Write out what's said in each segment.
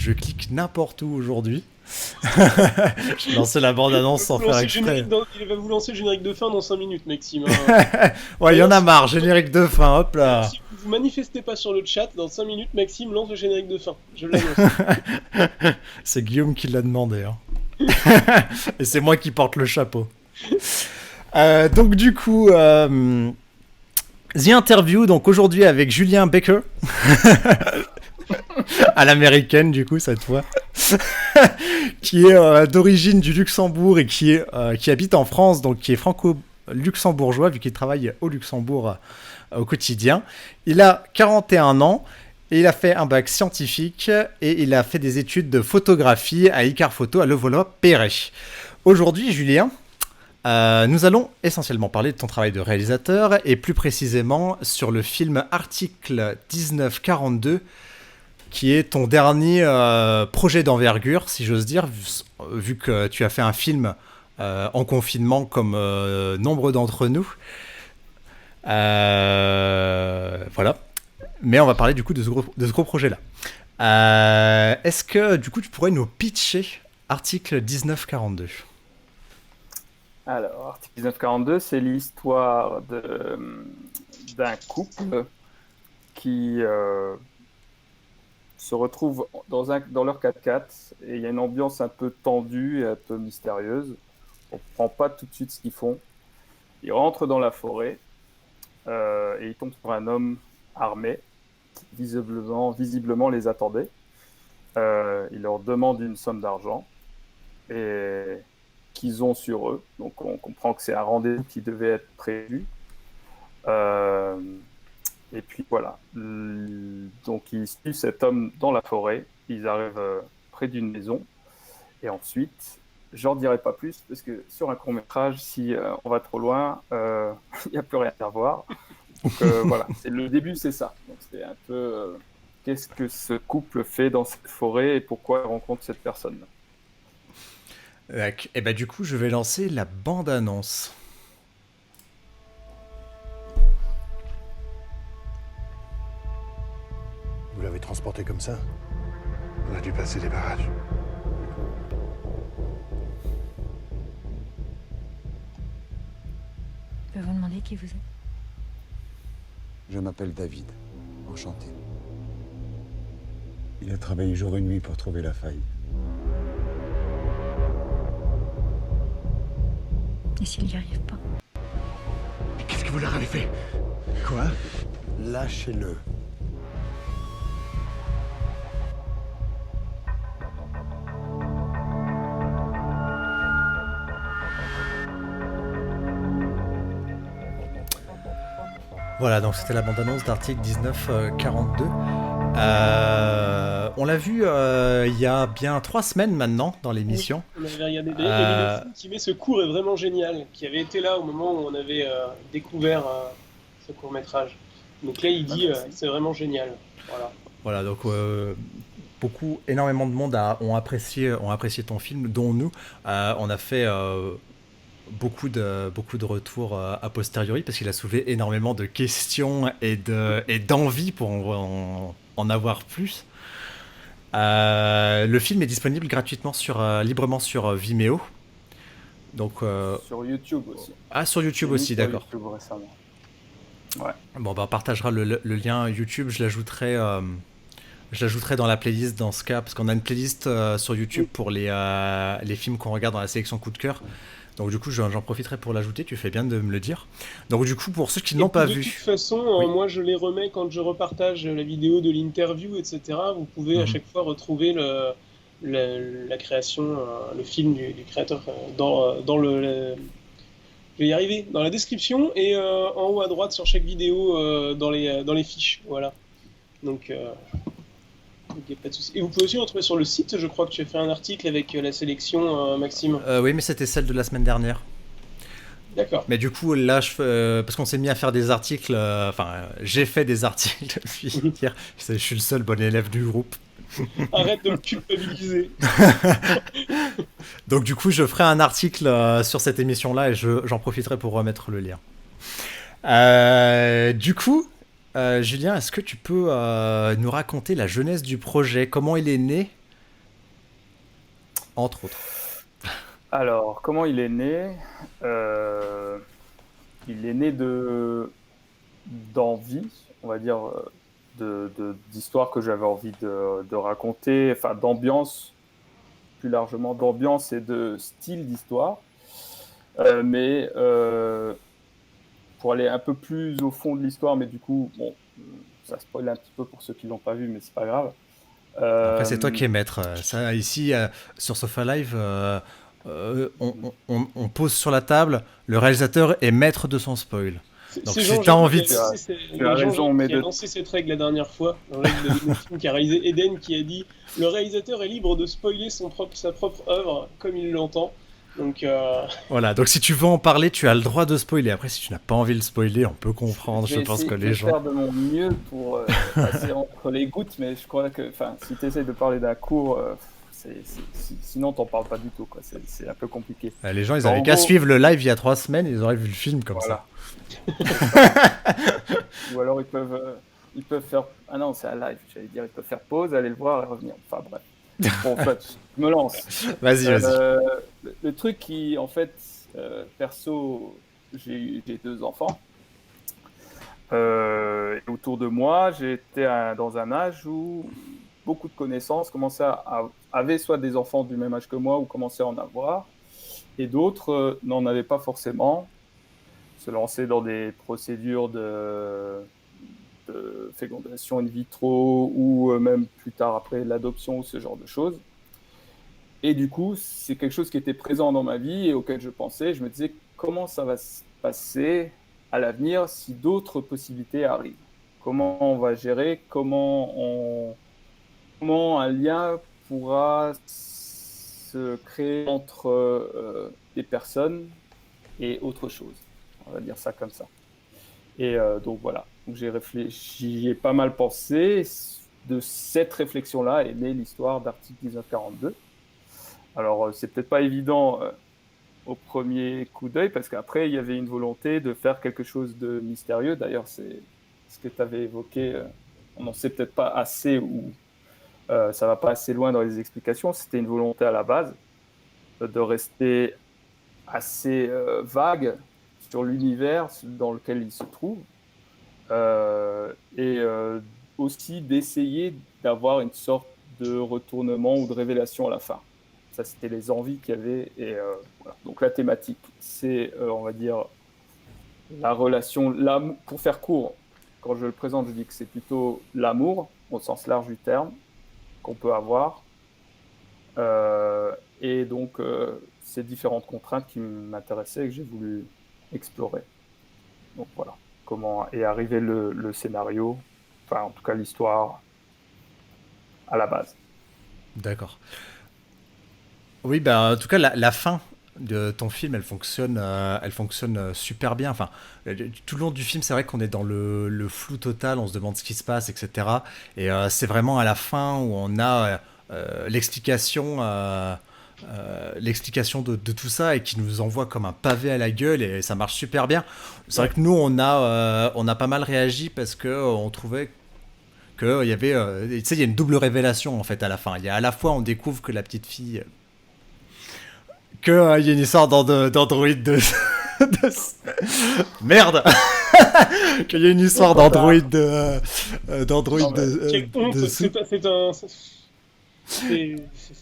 je clique n'importe où aujourd'hui. Je lançais la bande-annonce sans faire exprès. Il va vous lancer le générique de fin dans 5 minutes, Maxime. Ouais, il y en a marre, générique de fin, hop là. Si vous manifestez pas sur le chat, dans 5 minutes, Maxime lance le générique de fin. Je l'annonce. C'est Guillaume qui l'a demandé. Hein. Et c'est moi qui porte le chapeau. Donc du coup, The Interview, donc aujourd'hui avec Julien Baker. À l'américaine du coup cette fois. Qui est d'origine du Luxembourg et qui habite en France, donc qui est franco-luxembourgeois vu qu'il travaille au Luxembourg au quotidien. Il a 41 ans et il a fait un bac scientifique et il a fait des études de photographie à Icar Photo à Levallois-Perret. Aujourd'hui, Julien, nous allons essentiellement parler de ton travail de réalisateur et plus précisément sur le film Article 1942 qui est ton dernier projet d'envergure, si j'ose dire, vu que tu as fait un film en confinement comme nombre d'entre nous. Voilà. Mais on va parler du coup de ce gros projet-là. Est-ce que du coup tu pourrais nous pitcher Article 1942 ? Alors, Article 1942, c'est l'histoire d'un couple qui se retrouvent dans leur 4x4 et il y a une ambiance un peu tendue et un peu mystérieuse. On ne comprend pas tout de suite ce qu'ils font. Ils rentrent dans la forêt et ils tombent sur un homme armé qui visiblement les attendait. Il leur demande une somme d'argent et qu'ils ont sur eux. Donc on comprend que c'est un rendez-vous qui devait être prévu. Et puis voilà. Donc ils suivent cet homme dans la forêt. Ils arrivent près d'une maison. Et ensuite, j'en dirai pas plus parce que sur un court-métrage, si on va trop loin, il n'y a plus rien à voir. Donc voilà, le début, c'est ça. Donc c'est un peu qu'est-ce que ce couple fait dans cette forêt et pourquoi il rencontre cette personne. Et bah du coup, je vais lancer la bande-annonce. Vous l'avez transporté comme ça? On a dû passer des barrages. Je peux vous demander qui vous êtes? Je m'appelle David. Enchanté. Il a travaillé jour et nuit pour trouver la faille. Et s'il n'y arrive pas? Mais qu'est-ce que vous leur avez fait? Quoi? Lâchez-le. Voilà, donc c'était la bande-annonce d'Article 1942. On l'a vu il y a bien 3 semaines maintenant dans l'émission. Oui, on avait regardé. D'ailleurs, qui met ce cours est vraiment génial, qui avait été là au moment où on avait découvert ce court-métrage. Donc là, il dit c'est vraiment génial. Voilà, donc énormément de monde ont apprécié ton film, dont nous. On a fait beaucoup de retours a posteriori parce qu'il a soulevé énormément de questions et d'envie pour en avoir plus. Le film est disponible gratuitement librement sur Vimeo. Donc, sur YouTube aussi. Ah, sur YouTube aussi, d'accord. YouTube récemment. Ouais. Bon, bah, on partagera le lien YouTube, je l'ajouterai dans la playlist dans ce cas, parce qu'on a une playlist sur YouTube pour les films qu'on regarde dans la sélection coup de cœur. Donc du coup, j'en profiterai pour l'ajouter, tu fais bien de me le dire. Donc du coup, pour ceux qui n'ont pas vu... De toute façon, moi je les remets quand je repartage la vidéo de l'interview, etc. Vous pouvez à chaque fois retrouver la création, le film du créateur dans le... Je vais y arriver, dans la description et en haut à droite sur chaque vidéo dans les fiches, voilà. Donc y a pas de souci. Et vous pouvez aussi retrouver sur le site, je crois que tu as fait un article avec la sélection, Maxime. Oui, mais c'était celle de la semaine dernière. D'accord. Mais du coup, là, parce qu'on s'est mis à faire des articles, j'ai fait des articles depuis hier. Je suis le seul bon élève du groupe. Arrête de me culpabiliser. Donc du coup, je ferai un article sur cette émission-là et j'en profiterai pour remettre le lien. Du coup... Julien, est-ce que tu peux nous raconter la genèse du projet? Comment il est né? entre autres. Alors, comment il est né? Il est né d'envie, on va dire, d'histoires que j'avais envie de raconter, enfin d'ambiance, plus largement d'ambiance et de style d'histoire. Mais pour aller un peu plus au fond de l'histoire, mais du coup, bon, ça spoil un petit peu pour ceux qui l'ont pas vu, mais c'est pas grave. Après, c'est toi qui es maître. Ça, ici, sur Sofa Live, on pose sur la table, le réalisateur est maître de son spoil. Donc C'est si Jean t'as envie de... Tu as raison, mais qui a lancé cette règle la dernière fois, dans la règle de Winofilm, qui a réalisé Eden, qui a dit le réalisateur est libre de spoiler sa propre œuvre comme il l'entend. Donc Voilà, donc si tu veux en parler, tu as le droit de spoiler. Après, si tu n'as pas envie de le spoiler, on peut comprendre. Je pense que les gens... Je vais faire de mon mieux pour passer entre les gouttes, mais je crois que si tu essaies de parler d'un cours, sinon t'en parles pas du tout, quoi. C'est un peu compliqué. Les gens, ils avaient qu'à suivre le live il y a 3 semaines, ils auraient vu le film comme ça. Ou alors ils peuvent faire... Ah non, c'est un live, j'allais dire, ils peuvent faire pause, aller le voir et revenir. Enfin bref. Bon, en fait, je me lance. Vas-y. Le truc qui, en fait, perso, j'ai 2 enfants. Et autour de moi, j'étais dans un âge où beaucoup de connaissances avaient soit des enfants du même âge que moi ou commençaient à en avoir, et d'autres n'en avaient pas forcément, se lancer dans des procédures de fécondation in vitro ou même plus tard après l'adoption ou ce genre de choses. Et du coup, c'est quelque chose qui était présent dans ma vie et auquel je pensais. Je me disais, comment ça va se passer à l'avenir si d'autres possibilités arrivent? Comment on va gérer? Comment un lien pourra se créer entre des personnes et autre chose? On va dire ça comme ça. Et donc voilà, donc j'y ai pas mal pensé. De cette réflexion-là est née l'histoire d'Article 1942. Alors, c'est peut-être pas évident au premier coup d'œil, parce qu'après, il y avait une volonté de faire quelque chose de mystérieux. D'ailleurs, c'est ce que tu avais évoqué. On n'en sait peut-être pas assez ou ça va pas assez loin dans les explications. C'était une volonté à la base de rester assez vague sur l'univers dans lequel il se trouve et aussi d'essayer d'avoir une sorte de retournement ou de révélation à la fin. Ça, c'était les envies qu'il y avait. Et voilà. Donc la thématique, c'est, on va dire, la relation, pour faire court, quand je le présente, je dis que c'est plutôt l'amour, au sens large du terme, qu'on peut avoir. Et donc, ces différentes contraintes qui m'intéressaient et que j'ai voulu explorer. Donc voilà, comment est arrivé le scénario, enfin en tout cas l'histoire à la base. D'accord. Oui, en tout cas, la fin de ton film, elle fonctionne super bien. Enfin, tout le long du film, c'est vrai qu'on est dans le flou total, on se demande ce qui se passe, etc. Et c'est vraiment à la fin où on a l'explication de tout ça et qui nous envoie comme un pavé à la gueule, et ça marche super bien. C'est vrai que nous, on a pas mal réagi parce qu'on trouvait qu'il y avait... tu sais, il y a une double révélation en fait à la fin. Il y a à la fois, on découvre que la petite fille... qu'il y a une histoire d'Android Merde. Qu'il y a une histoire d'Android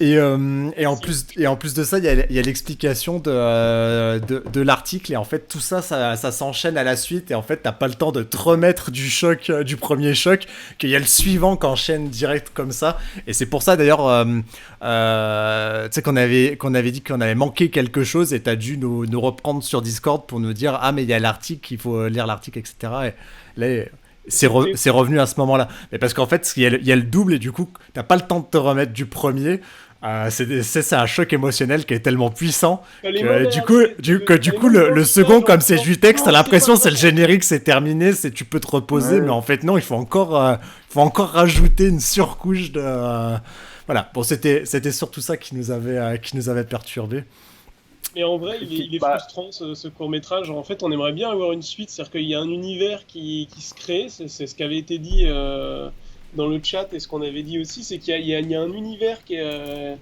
Et en plus de ça, il y a l'explication de l'article, et en fait tout ça s'enchaîne à la suite, et en fait t'as pas le temps de te remettre du choc, du premier choc, qu'il y a le suivant qui enchaîne direct comme ça. Et c'est pour ça d'ailleurs tu sais qu'on avait dit qu'on avait manqué quelque chose, et t'as dû nous reprendre sur Discord pour nous dire mais il y a l'article, il faut lire l'article, etc. Et là c'est revenu à ce moment-là. Mais parce qu'en fait, il y a le double, et du coup, t'as pas le temps de te remettre du premier. C'est un choc émotionnel qui est tellement puissant que du coup, le second, comme c'est du texte, t'as l'impression c'est le générique, c'est terminé, tu peux te reposer, mais en fait non, il faut encore rajouter une surcouche de... Voilà, bon, c'était surtout ça qui nous avait perturbé. Mais en vrai, il est frustrant ce court-métrage. En fait, on aimerait bien avoir une suite, c'est-à-dire qu'il y a un univers qui se crée, c'est ce qui avait été dit dans le chat, et ce qu'on avait dit aussi, c'est qu'il y a un univers qui est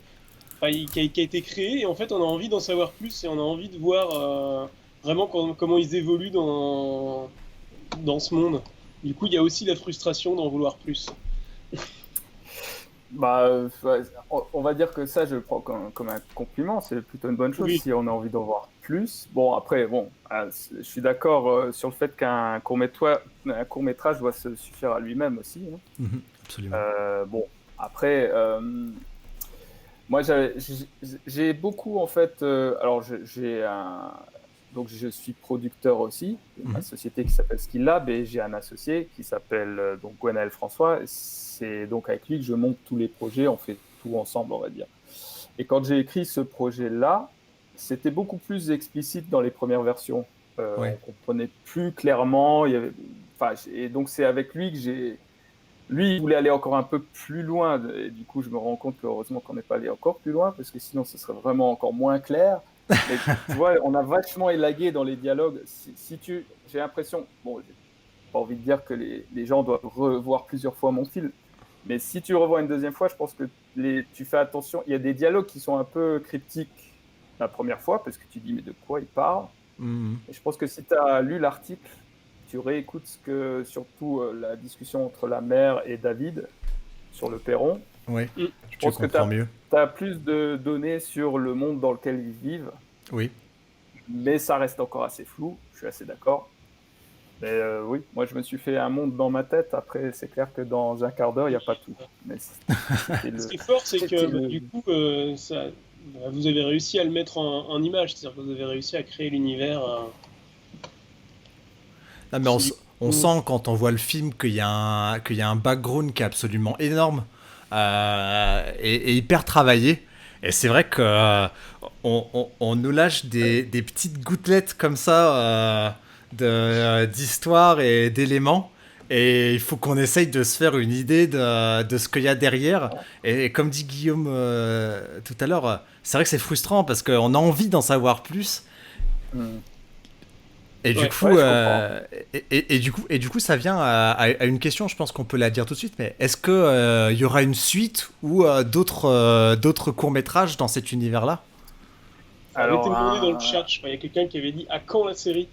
qui a été créé, et en fait on a envie d'en savoir plus, et on a envie de voir vraiment comment ils évoluent dans ce monde. Du coup, il y a aussi la frustration d'en vouloir plus. Ouais, on va dire que ça, je le prends comme un compliment. C'est plutôt une bonne chose Oui. si on a envie d'en voir plus. Bon, après, je suis d'accord sur le fait qu'un court-métrage doit se suffire à lui-même aussi, hein. Absolument. Bon, après, moi, j'ai beaucoup, en fait. Alors, donc, je suis producteur aussi de ma société qui s'appelle Skill Lab, et j'ai un associé qui s'appelle donc Gwenaël François. C'est donc avec lui que je monte tous les projets, on fait tout ensemble, on va dire. Et quand j'ai écrit ce projet-là, c'était beaucoup plus explicite dans les premières versions. Ouais. On comprenait plus clairement. Et donc, c'est avec lui que j'ai. Lui, il voulait aller encore un peu plus loin, et du coup, je me rends compte que heureusement qu'on n'est pas allé encore plus loin, parce que sinon, ce serait vraiment encore moins clair. Mais tu vois, on a vachement élagué dans les dialogues. J'ai l'impression, bon, j'ai pas envie de dire que les gens doivent revoir plusieurs fois mon film, mais si tu le revois une deuxième fois, je pense que tu fais attention. Il y a des dialogues qui sont un peu cryptiques la première fois, parce que tu dis, mais de quoi il parle? Et je pense que si tu as lu l'article, tu réécoutes surtout la discussion entre la mère et David sur le perron. Oui, Je tu pense que comprends mieux. tu as plus de données sur le monde dans lequel ils vivent, Oui. mais ça reste encore assez flou, je suis assez d'accord. Mais oui, moi je me suis fait un monde dans ma tête. Après, c'est clair que dans un quart d'heure, il n'y a pas tout. Mais Ce qui est fort, c'est que du coup, vous avez réussi à le mettre en image, c'est-à-dire que vous avez réussi à créer l'univers. Ah, mais on sent quand on voit le film qu'il y a un background qui est absolument énorme et hyper travaillé. Et c'est vrai que on nous lâche des petites gouttelettes comme ça d'histoire et d'éléments. Et il faut qu'on essaye de se faire une idée de ce qu'il y a derrière. Et comme dit Guillaume tout à l'heure, c'est vrai que c'est frustrant parce qu'on a envie d'en savoir plus. Et du coup, et du coup, ça vient à une question. Je pense qu'on peut la dire tout de suite. Mais est-ce que y aura une suite ou d'autres courts-métrages dans cet univers-là? Ça avait été demandé dans le chat. Je crois qu'il y a quelqu'un qui avait dit à quand la série?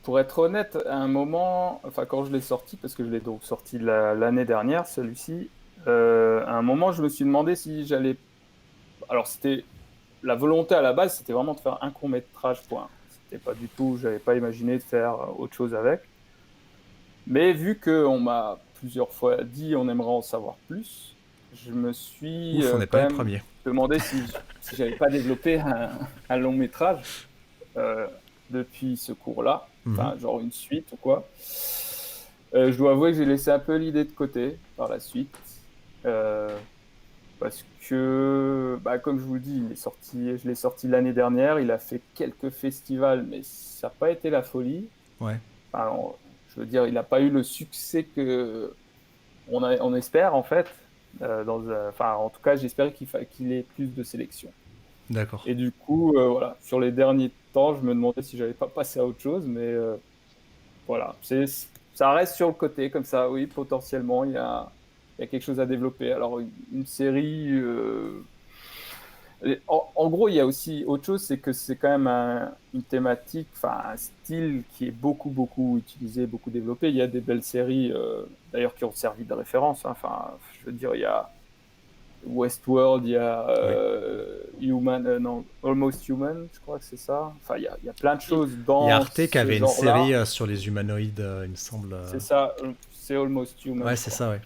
Pour être honnête, à un moment, enfin quand je l'ai sorti, parce que je l'ai donc sorti l'année dernière, celui-ci, à un moment, je me suis demandé si j'allais. Alors c'était la volonté à la base, c'était vraiment de faire un court-métrage, point. C'était pas du tout, j'avais pas imaginé de faire autre chose avec. Mais vu qu'on m'a plusieurs fois dit on aimerait en savoir plus, je me suis Ouf, on n'est quand pas les même premiers. demandé si j'avais pas développé un long métrage depuis ce cours-là, enfin genre une suite ou quoi. Je dois avouer que j'ai laissé un peu l'idée de côté par la suite. Parce que, comme je vous le dis, je l'ai sorti l'année dernière. Il a fait quelques festivals, mais ça n'a pas été la folie. Ouais. Enfin, je veux dire, il n'a pas eu le succès on espère, en fait. En tout cas, j'espérais qu'il ait plus de sélection. D'accord. Et du coup, voilà, sur les derniers temps, je me demandais si j'allais pas passer à autre chose, mais voilà, ça reste sur le côté, comme ça, oui, potentiellement, il y a quelque chose à développer. Alors, une série. En gros, il y a aussi autre chose, c'est que c'est quand même une thématique, enfin, un style qui est beaucoup, beaucoup utilisé, beaucoup développé. Il y a des belles séries, d'ailleurs, qui ont servi de référence, hein. Enfin, je veux dire, il y a Westworld, il y a Almost Human, je crois que c'est ça. Enfin, il y a plein de choses dans Il y a Arte qui avait une genre-là. série sur les humanoïdes, il me semble. C'est ça, c'est Almost Human. Ouais, c'est ça, ouais.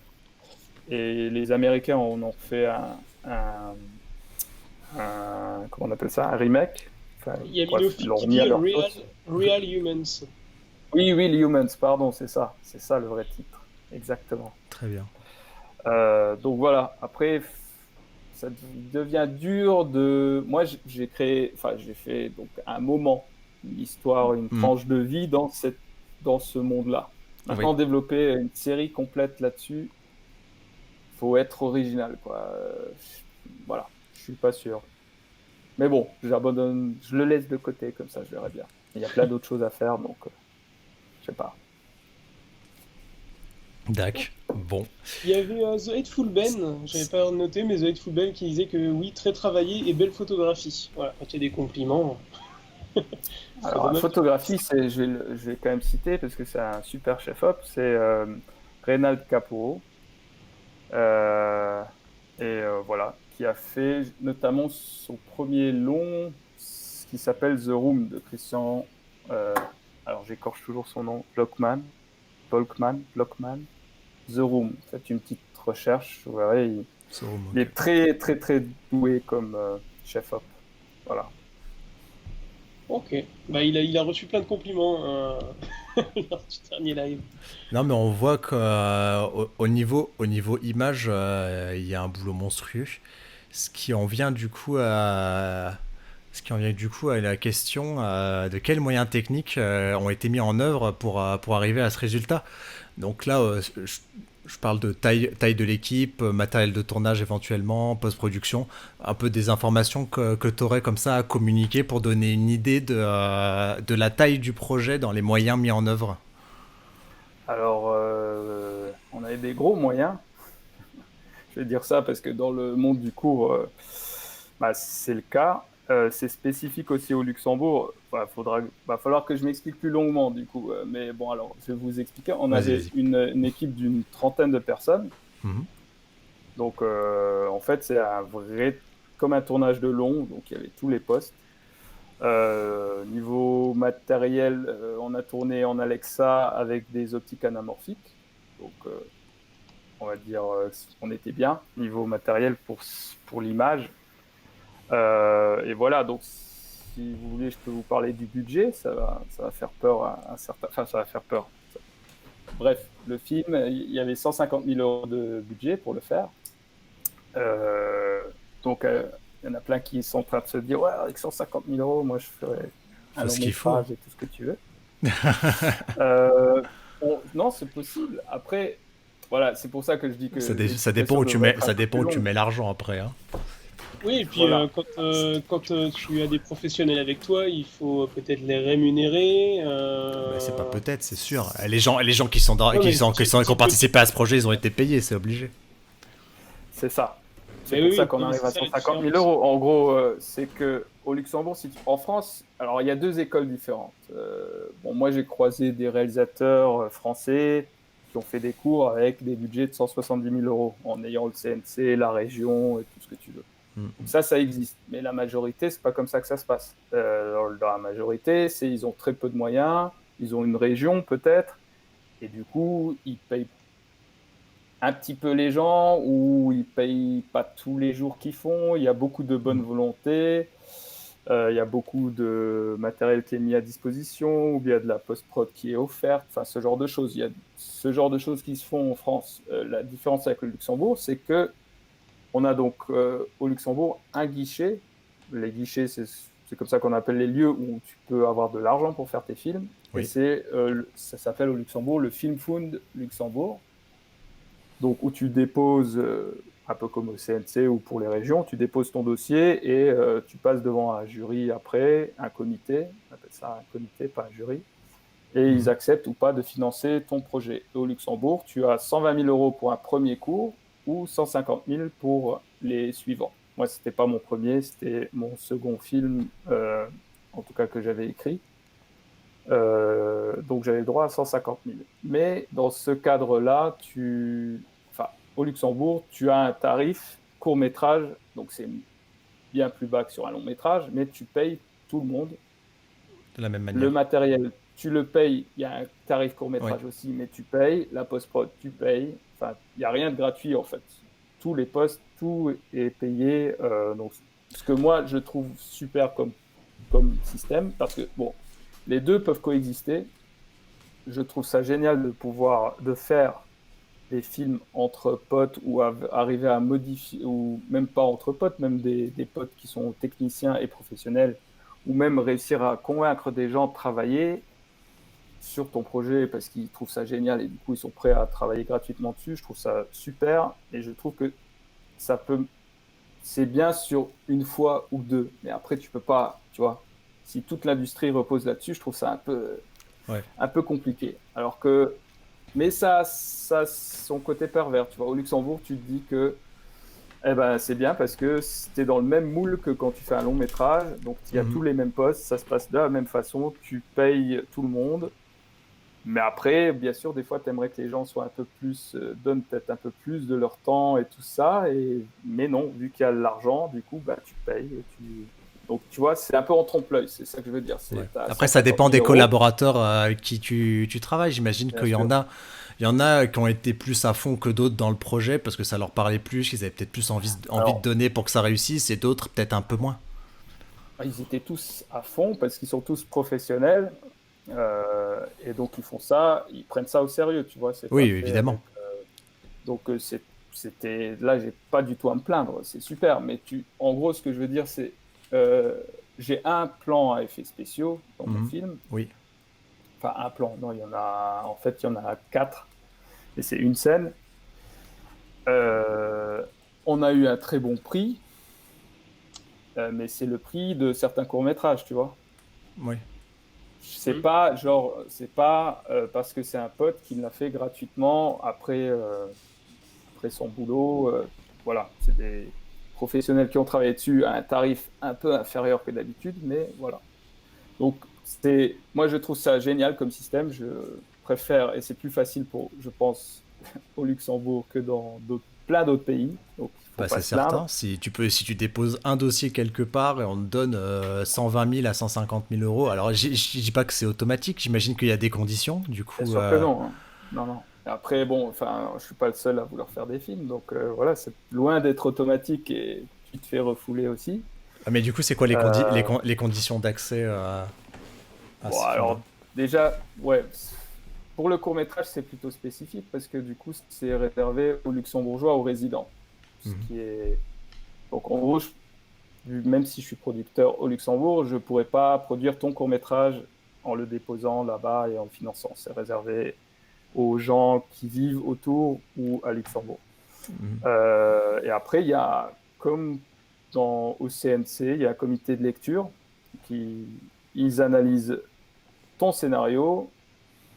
Et les Américains en ont fait comment on appelle ça, un remake. Enfin, il y a Minofi qui dit Real Humans. Oui, Real Humans, pardon, c'est ça le vrai titre, exactement. Très bien. Donc voilà, après, ça devient dur de. Moi, j'ai fait donc un moment, une histoire, une tranche de vie dans ce monde-là. Maintenant, développer une série complète là-dessus, faut être original, quoi. Voilà, je suis pas sûr. Mais bon, j'abandonne, je le laisse de côté, comme ça, je verrai bien. Il y a plein d'autres choses à faire, donc je sais pas. Dac. Bon. Il y avait The Hateful Ben, j'avais pas noté, mais The Hateful Ben qui disait que oui, très travaillé et belle photographie. Voilà, quand il y a des compliments. Alors, la photographie, je vais quand même citer parce que c'est un super chef-op, c'est Reynald Capou. Voilà, qui a fait notamment son premier long, qui s'appelle The Room de Christian. Alors, j'écorche toujours son nom, Blockman. The Room. Faites une petite recherche, vous verrez, il est très, très, très doué comme chef-op. Voilà. Ok, bah il a reçu plein de compliments lors du dernier live. Non, mais on voit qu'au au niveau image, il y a un boulot monstrueux. Ce qui en vient du coup à, ce qui en vient du coup à la question de quels moyens techniques ont été mis en œuvre pour arriver à ce résultat. Donc là, je parle de taille de l'équipe, matériel de tournage éventuellement, post-production, un peu des informations que tu aurais comme ça à communiquer pour donner une idée de la taille du projet dans les moyens mis en œuvre. Alors, on avait des gros moyens. Je vais dire ça parce que dans le monde du cours, c'est le cas. C'est spécifique aussi au Luxembourg. Va falloir que je m'explique plus longuement du coup. Mais bon, alors, je vais vous expliquer. On avait une équipe d'une trentaine de personnes. Mhm. Donc, en fait, c'est comme un tournage de long. Donc, il y avait tous les postes. Niveau matériel, on a tourné en Alexa avec des optiques anamorphiques. Donc, on va dire on était bien niveau matériel pour l'image. Et voilà, donc si vous voulez, je peux vous parler du budget. Ça va faire peur à un certain... Enfin, ça va faire peur. Bref, le film, il y avait 150 000 euros de budget pour le faire. Donc, il y en a plein qui sont en train de se dire ouais, avec 150 000 euros, moi je ferais un long métrage et tout ce que tu veux. Non, c'est possible. Après, voilà, c'est pour ça que je dis que ça dépend où tu mets l'argent après. Hein. Oui, et puis voilà. quand tu as des professionnels avec toi, il faut peut-être les rémunérer. C'est pas peut-être, c'est sûr. Les gens qui ont participé à ce projet, ils ont été payés, c'est obligé. C'est ça. C'est pour ça qu'on arrive à 150 000 euros. En gros, c'est qu'au Luxembourg, en France, alors il y a deux écoles différentes. Moi, j'ai croisé des réalisateurs français qui ont fait des cours avec des budgets de 170 000 euros en ayant le CNC, la région et tout ce que tu veux. Donc ça existe. Mais la majorité, c'est pas comme ça que ça se passe. Dans la majorité, ils ont très peu de moyens, ils ont une région peut-être, et du coup, ils payent un petit peu les gens, ou ils payent pas tous les jours qu'ils font. Il y a beaucoup de bonne volonté, il y a beaucoup de matériel qui est mis à disposition, ou bien de la post-prod qui est offerte, enfin ce genre de choses. Il y a ce genre de choses qui se font en France. La différence avec le Luxembourg, c'est que on a donc au Luxembourg un guichet. Les guichets, c'est comme ça qu'on appelle les lieux où tu peux avoir de l'argent pour faire tes films. Oui. Et ça s'appelle au Luxembourg le Film Fund Luxembourg. Donc, où tu déposes, un peu comme au CNC ou pour les régions, tu déposes ton dossier et tu passes devant un jury après, un comité, on appelle ça un comité, pas un jury, et ils acceptent ou pas de financer ton projet. Et au Luxembourg, tu as 120 000 euros pour un premier cours ou 150 000 pour les suivants. Moi, ce n'était pas mon premier, c'était mon second film, en tout cas que j'avais écrit. Donc j'avais le droit à 150 000. Mais dans ce cadre-là, au Luxembourg, tu as un tarif court-métrage, donc c'est bien plus bas que sur un long-métrage, mais tu payes tout le monde. De la même manière. Le matériel, tu le payes, il y a un tarif court-métrage aussi, mais tu payes. La post-prod, tu payes. Enfin, il n'y a rien de gratuit en fait. Tous les postes, tout est payé. Donc, ce que moi, je trouve super comme système, parce que, bon, les deux peuvent coexister. Je trouve ça génial de faire des films entre potes ou arriver à modifier, ou même pas entre potes, même des potes qui sont techniciens et professionnels, ou même réussir à convaincre des gens de travailler sur ton projet parce qu'ils trouvent ça génial et du coup ils sont prêts à travailler gratuitement dessus. Je trouve ça super et je trouve que c'est bien sur une fois ou deux, mais après tu peux pas, tu vois. Si toute l'industrie repose là-dessus, je trouve ça un peu compliqué. Alors que Mais ça a son côté pervers, tu vois. Au Luxembourg, tu te dis que eh ben, c'est bien parce que tu es dans le même moule que quand tu fais un long métrage, donc il y a tous les mêmes postes, ça se passe de la même façon, tu payes tout le monde. Mais après, bien sûr, des fois, tu aimerais que les gens soient un peu plus, donnent peut-être un peu plus de leur temps et tout ça. Mais non, vu qu'il y a de l'argent, du coup, bah, tu payes. Donc, tu vois, c'est un peu en trompe-l'œil, c'est ça que je veux dire. Ouais. Après, ça dépend des collaborateurs avec qui tu travailles. J'imagine qu'il y en a. Il y en a qui ont été plus à fond que d'autres dans le projet parce que ça leur parlait plus, qu'ils avaient peut-être plus envie de donner pour que ça réussisse, et d'autres peut-être un peu moins. Ils étaient tous à fond parce qu'ils sont tous professionnels. Et donc ils font ça, ils prennent ça au sérieux, tu vois. Oui, évidemment. Donc c'était là, j'ai pas du tout à me plaindre, c'est super. Mais en gros, ce que je veux dire, c'est j'ai un plan à effets spéciaux dans mon film. Oui. Enfin un plan, non, il y en a 4, et c'est une scène. On a eu un très bon prix, mais c'est le prix de certains courts-métrages, tu vois. Oui. C'est pas parce que c'est un pote qui me l'a fait gratuitement après son boulot. Voilà, c'est des professionnels qui ont travaillé dessus à un tarif un peu inférieur que d'habitude, mais voilà. Donc moi je trouve ça génial comme système. Je préfère, et c'est plus facile je pense, au Luxembourg que dans plein d'autres pays. Donc, c'est certain. Si tu déposes un dossier quelque part et on te donne 120 000 à 150 000 euros, alors je dis pas que c'est automatique, j'imagine qu'il y a des conditions, du coup. Bien sûr que non. Hein. Non. Après, bon, je suis pas le seul à vouloir faire des films, donc voilà, c'est loin d'être automatique et tu te fais refouler aussi. Ah, mais du coup, c'est quoi les conditions d'accès à ce film ? Alors, déjà, ouais, pour le court-métrage, c'est plutôt spécifique parce que du coup, c'est réservé aux luxembourgeois, aux résidents. Ce qui est... Donc en gros, même si je suis producteur au Luxembourg, je ne pourrais pas produire ton court-métrage en le déposant là-bas et en le finançant. C'est réservé aux gens qui vivent autour ou à Luxembourg. Et après, il y a, comme au CNC, il y a un comité de lecture ils analysent ton scénario.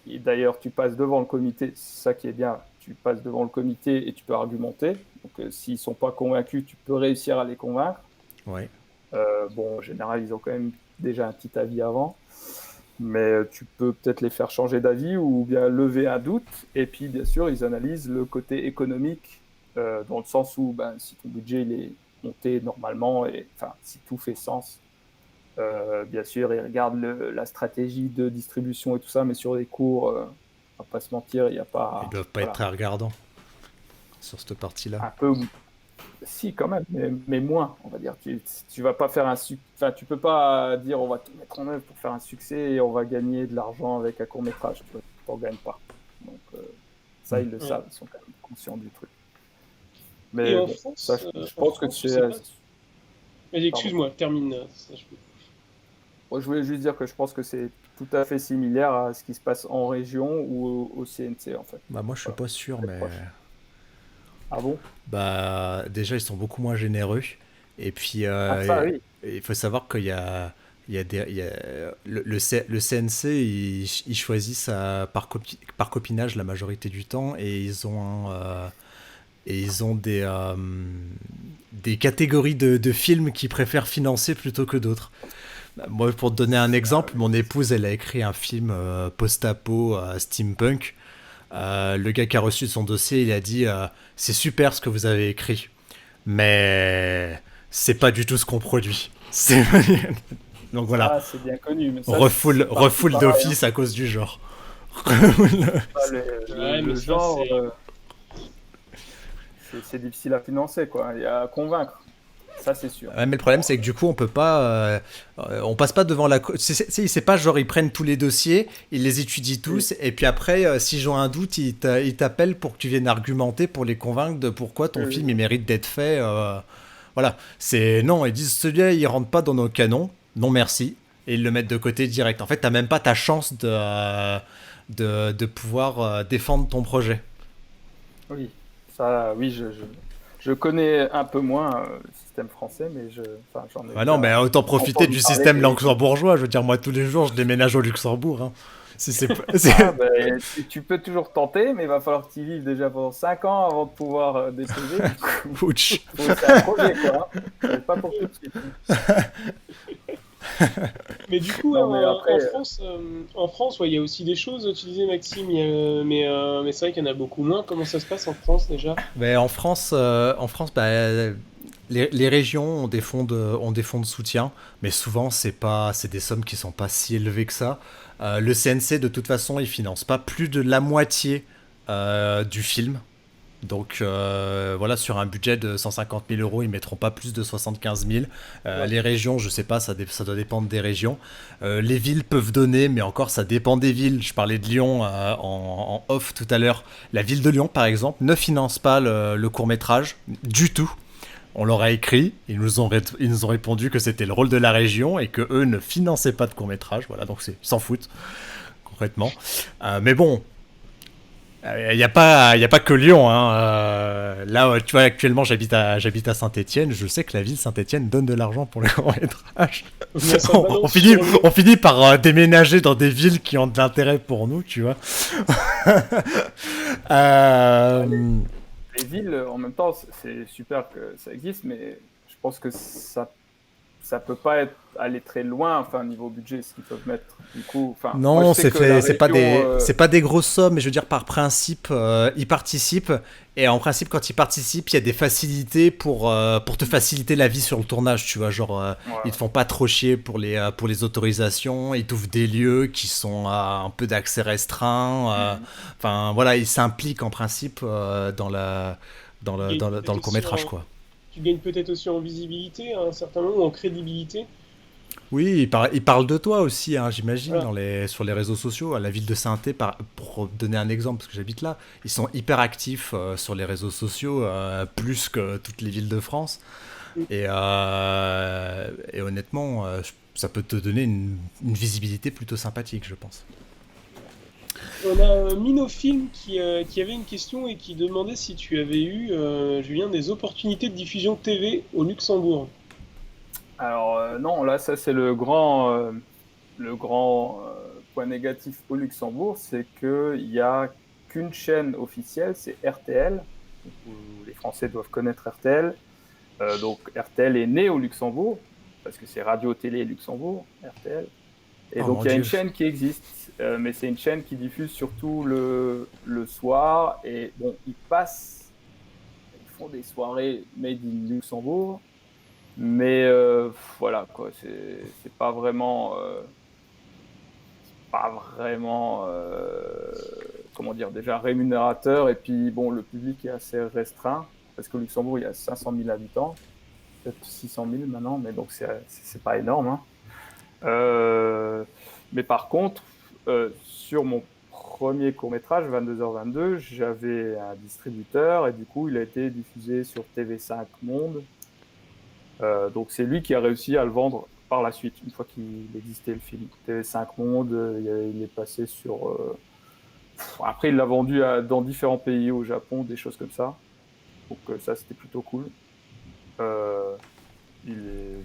Et d'ailleurs, tu passes devant le comité, c'est ça qui est bien, tu passes devant le comité et tu peux argumenter. Donc, s'ils ne sont pas convaincus, tu peux réussir à les convaincre. Ouais. Bon, en général, ils ont quand même déjà un petit avis avant. Mais tu peux peut-être les faire changer d'avis ou bien lever un doute. Et puis, bien sûr, ils analysent le côté économique, dans le sens où si ton budget il est monté normalement, et si tout fait sens, bien sûr, ils regardent la stratégie de distribution et tout ça, mais sur les cours, on va pas se mentir, il n'y a pas... Ils doivent pas être très regardants sur cette partie-là. Un peu... Si, quand même, mais moins, on va dire. Tu vas pas faire tu peux pas dire on va tout mettre en œuvre pour faire un succès et on va gagner de l'argent avec un court-métrage. Tu n'en gagnes pas. Donc, ça, ils le savent, ils sont quand même conscients du truc. Mais en bon, France, ça, je pense que c'est... Mais excuse-moi, termine. Je voulais juste dire que je pense que c'est tout à fait similaire à ce qui se passe en région ou au CNC, en fait. Moi, je suis pas sûr, mais... Proche. Ah bon ? Déjà, ils sont beaucoup moins généreux. Et puis, oui. Il faut savoir qu'il y a le CNC, ils choisissent par copinage la majorité du temps, et ils ont des catégories de films qu'ils préfèrent financer plutôt que d'autres. Moi, pour te donner un exemple, mon épouse, elle a écrit un film post-apo steampunk. Le gars qui a reçu son dossier, il a dit c'est super ce que vous avez écrit, mais c'est pas du tout ce qu'on produit. Donc voilà. C'est bien connu. Mais ça, refoule d'office à cause du genre. le genre, c'est difficile à financer, quoi, et à convaincre. Ça, c'est sûr. Ouais, mais le problème, c'est que du coup, on peut pas. On passe pas devant la. C'est pas genre, ils prennent tous les dossiers, ils les étudient tous, et puis après, s'ils ont un doute, ils t'appellent pour que tu viennes argumenter, pour les convaincre de pourquoi ton film il mérite d'être fait. Voilà. Non, ils disent celui-là, il rentre pas dans nos canons, non merci, et ils le mettent de côté direct. En fait, t'as même pas ta chance de pouvoir défendre ton projet. Oui, ça, oui, je connais un peu moins le système français, mais j'en ai... non, mais autant profiter du système luxembourgeois. Je veux dire, moi, tous les jours, je déménage au Luxembourg. Hein. Ah, ben, tu peux toujours tenter, mais il va falloir que tu y vives déjà pendant 5 ans avant de pouvoir déposer. Du coup, Ouch. c'est un projet, quoi. Hein. C'est pas pour tout de suite. Mais du coup, Non, mais après, en France, ouais, il y a aussi des choses, tu disais Maxime, mais c'est vrai qu'il y en a beaucoup moins. Comment ça se passe en France déjà? Mais en France, bah, les régions ont des fonds de soutien, mais souvent c'est des sommes qui sont pas si élevées que ça. Le CNC de toute façon, il finance pas plus de la moitié du film. Donc voilà, sur un budget de 150 000 euros, ils mettront pas plus de 75 000. Ouais. Les régions, je sais pas, ça doit dépendre des régions. Les villes peuvent donner, mais encore ça dépend des villes. Je parlais de Lyon en off tout à l'heure. La ville de Lyon, par exemple, ne finance pas le court-métrage du tout. On leur a écrit, ils nous ont répondu que c'était le rôle de la région et que eux ne finançaient pas de court-métrage. Voilà, donc ils s'en foutent concrètement. Mais bon, il n'y a pas que Lyon. Hein. Là, tu vois, actuellement, j'habite à Saint-Étienne. Je sais que la ville Saint-Étienne donne de l'argent pour les courts-métrages. Mais ça balance On finit par déménager dans des villes qui ont de l'intérêt pour nous, tu vois. Euh, les villes, en même temps, c'est super que ça existe, mais je pense que ça peut pas aller très loin, enfin, niveau budget, ce qu'ils peuvent mettre. Du coup, enfin, moi, Non, je sais que la c'est pas région, c'est pas des grosses sommes, mais je veux dire par principe, ils participent et en principe quand ils participent, il y a des facilités pour te faciliter la vie sur le tournage, tu vois, genre ouais. ils te font pas trop chier pour les autorisations, ils t'ouvrent des lieux qui sont un peu d'accès restreint, enfin voilà, ils s'impliquent en principe Il y a dans le peut-être court-métrage quoi. tu gagnes peut-être aussi en visibilité à un certain moment, ou en crédibilité. Oui, il parle de toi aussi, hein, j'imagine, Voilà. sur les réseaux sociaux. À la ville de Saint-Étienne, pour donner un exemple, parce que j'habite là, ils sont hyper actifs sur les réseaux sociaux, plus que toutes les villes de France. Mm. Et honnêtement, ça peut te donner une visibilité plutôt sympathique, je pense. On a Minofilm qui avait une question et qui demandait si tu avais eu, Julien, des opportunités de diffusion TV au Luxembourg. Alors non, là, ça c'est le grand point négatif au Luxembourg, c'est qu'il n'y a qu'une chaîne officielle, c'est RTL. Où les Français doivent connaître RTL. Donc RTL est né au Luxembourg, parce que c'est Radio-Télé Luxembourg, RTL. Et Oh donc mon il y a Dieu. une chaîne qui existe, mais c'est une chaîne qui diffuse surtout le soir. Et bon, ils font des soirées made in Luxembourg, mais voilà quoi, c'est pas vraiment comment dire, déjà rémunérateur. Et puis bon, le public est assez restreint, parce qu'au Luxembourg il y a 500 000 habitants, peut-être 600 000 maintenant, mais donc c'est pas énorme. Hein. Mais par contre, sur mon premier court-métrage, 22h22, j'avais un distributeur et du coup, il a été diffusé sur TV5 Monde. Donc, c'est lui qui a réussi à le vendre par la suite, une fois qu'il existait le film. TV5 Monde, il est passé sur. Après, il l'a vendu dans différents pays, au Japon, des choses comme ça. Donc, ça, c'était plutôt cool.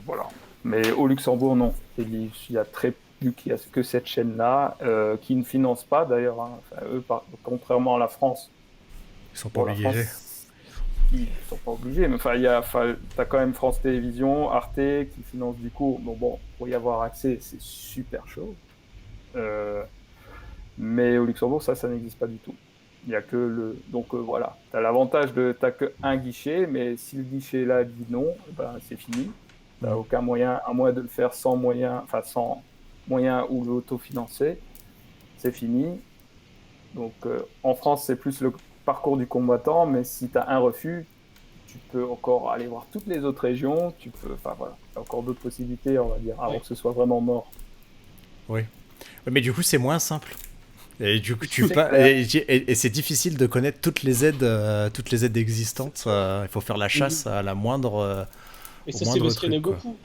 Voilà. Mais au Luxembourg, non. Il y a très peu qu'il y a que cette chaîne-là, qui ne finance pas d'ailleurs. Hein. Enfin, eux, contrairement à la France. Ils sont pas Bon, la obligés. France, ils ne sont pas obligés. Mais enfin, t'as quand même France Télévisions, Arte qui finance du coup. Bon, pour y avoir accès, c'est super chaud. Mais au Luxembourg, ça n'existe pas du tout. Il y a que donc voilà, tu as l'avantage t'as qu'un guichet, mais si le guichet là dit non, ben, c'est fini. Tu n'as aucun moyen, à moins de le faire sans moyen ou l'autofinancer, c'est fini. Donc en France, c'est plus le parcours du combattant, mais si tu as un refus, tu peux encore aller voir toutes les autres régions, enfin voilà, tu as encore d'autres possibilités, on va dire, avant que ce soit vraiment mort. Oui. Mais du coup, c'est moins simple. Et du coup, C'est et c'est difficile de connaître toutes les aides existantes. Il faut faire la chasse à la moindre, Et au ça, c'est moindre parce qu'il y en a truc, quoi. beaucoup.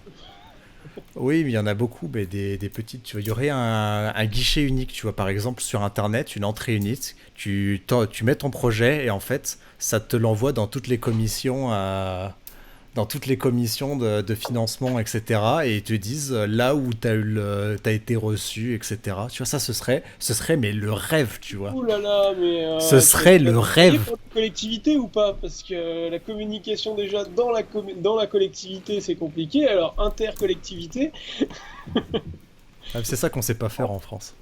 Oui, mais il y en a beaucoup, mais des petites. Tu vois, il y aurait un guichet unique, tu vois, par exemple, sur Internet, une entrée unique. Tu mets ton projet et en fait, ça te l'envoie dans toutes les commissions dans toutes les commissions de financement, etc. Et ils te disent là où t'as été reçu, etc. Tu vois, ça, ce serait mais le rêve, tu vois. Ouh là là, mais Ce serait tu vas le travailler rêve. pour la collectivité ou pas? Parce que la communication déjà dans la collectivité c'est compliqué, alors intercollectivité, Ah, c'est ça qu'on sait pas faire en France.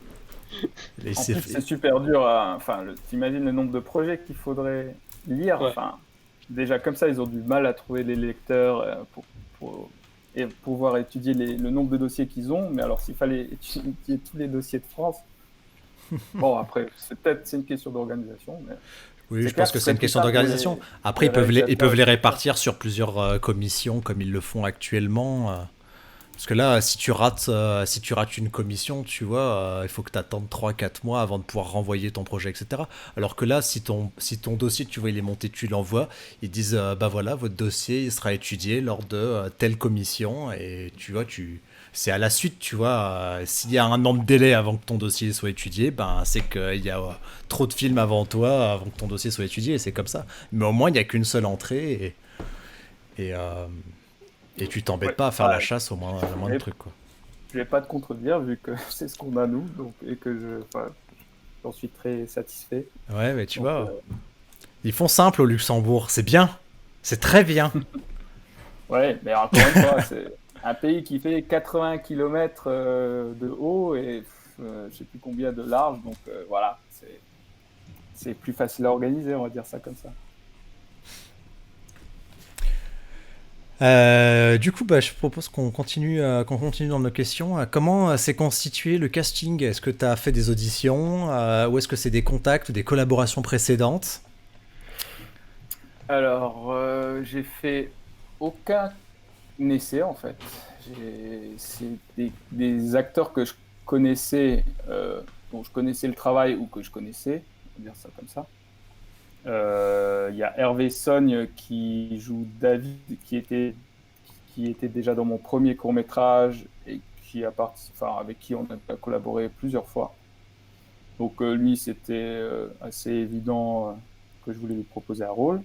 Et En plus, c'est super dur à. Enfin, t'imagines le nombre de projets qu'il faudrait lire. Ouais. Enfin, déjà, comme ça, ils ont du mal à trouver les lecteurs et pouvoir étudier le nombre de dossiers qu'ils ont. Mais alors, s'il fallait étudier tous les dossiers de France, bon, après, c'est une question d'organisation. Mais Oui, c'est je clair pense que ce c'est une serait question plus simple pour d'organisation. Après, les ils peuvent les réalisateurs. répartir sur plusieurs commissions comme ils le font actuellement. Parce que là, si tu rates une commission, tu vois, il faut que tu attendes 3-4 mois avant de pouvoir renvoyer ton projet, etc. Alors que là, si ton dossier, tu vois, il est monté, tu l'envoies, ils disent, bah voilà, votre dossier, il sera étudié lors de telle commission. Et tu vois, c'est à la suite, tu vois. S'il y a un an de délai avant que ton dossier soit étudié, ben, c'est qu'il y a trop de films avant toi, avant que ton dossier soit étudié, et c'est comme ça. Mais au moins, il n'y a qu'une seule entrée, et, euh, et tu t'embêtes Ouais, pas à faire bah, la chasse au moins de trucs, quoi. je vais pas te contredire vu que c'est ce qu'on a nous, donc, et que j'en suis très satisfait. Ouais, mais tu Donc, vois, ils font simple au Luxembourg, c'est bien. C'est très bien. ouais, mais encore une fois, c'est un pays qui fait 80 km de haut et je sais plus combien de large, donc voilà, c'est plus facile à organiser, on va dire ça comme ça. Du coup, bah, je propose qu'on continue dans nos questions. Comment s'est constitué le casting? Est-ce que tu as fait des auditions ou est-ce que c'est des contacts ou des collaborations précédentes? Alors, j'ai fait aucun essai en fait. C'est des acteurs que je connaissais, dont je connaissais le travail ou que je connaissais, on va dire ça comme ça. Il y a Hervé Sogne qui joue David, qui était déjà dans mon premier court-métrage et avec qui on a collaboré plusieurs fois. Donc lui, c'était assez évident que je voulais lui proposer un rôle.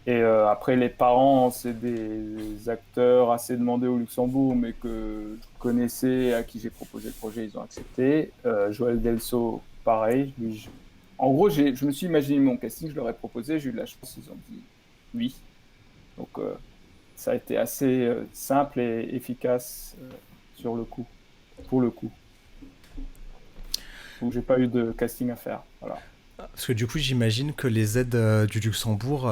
Et après, les parents, c'est des acteurs assez demandés au Luxembourg, mais que je connaissais, à qui j'ai proposé le projet, ils ont accepté. Joël Delso, pareil. En gros, je me suis imaginé mon casting, je leur ai proposé, j'ai eu de la chance, ils ont dit oui. Donc, ça a été assez simple et efficace sur le coup, pour le coup. Donc, j'ai pas eu de casting à faire. Voilà. Parce que du coup, j'imagine que les aides du Luxembourg,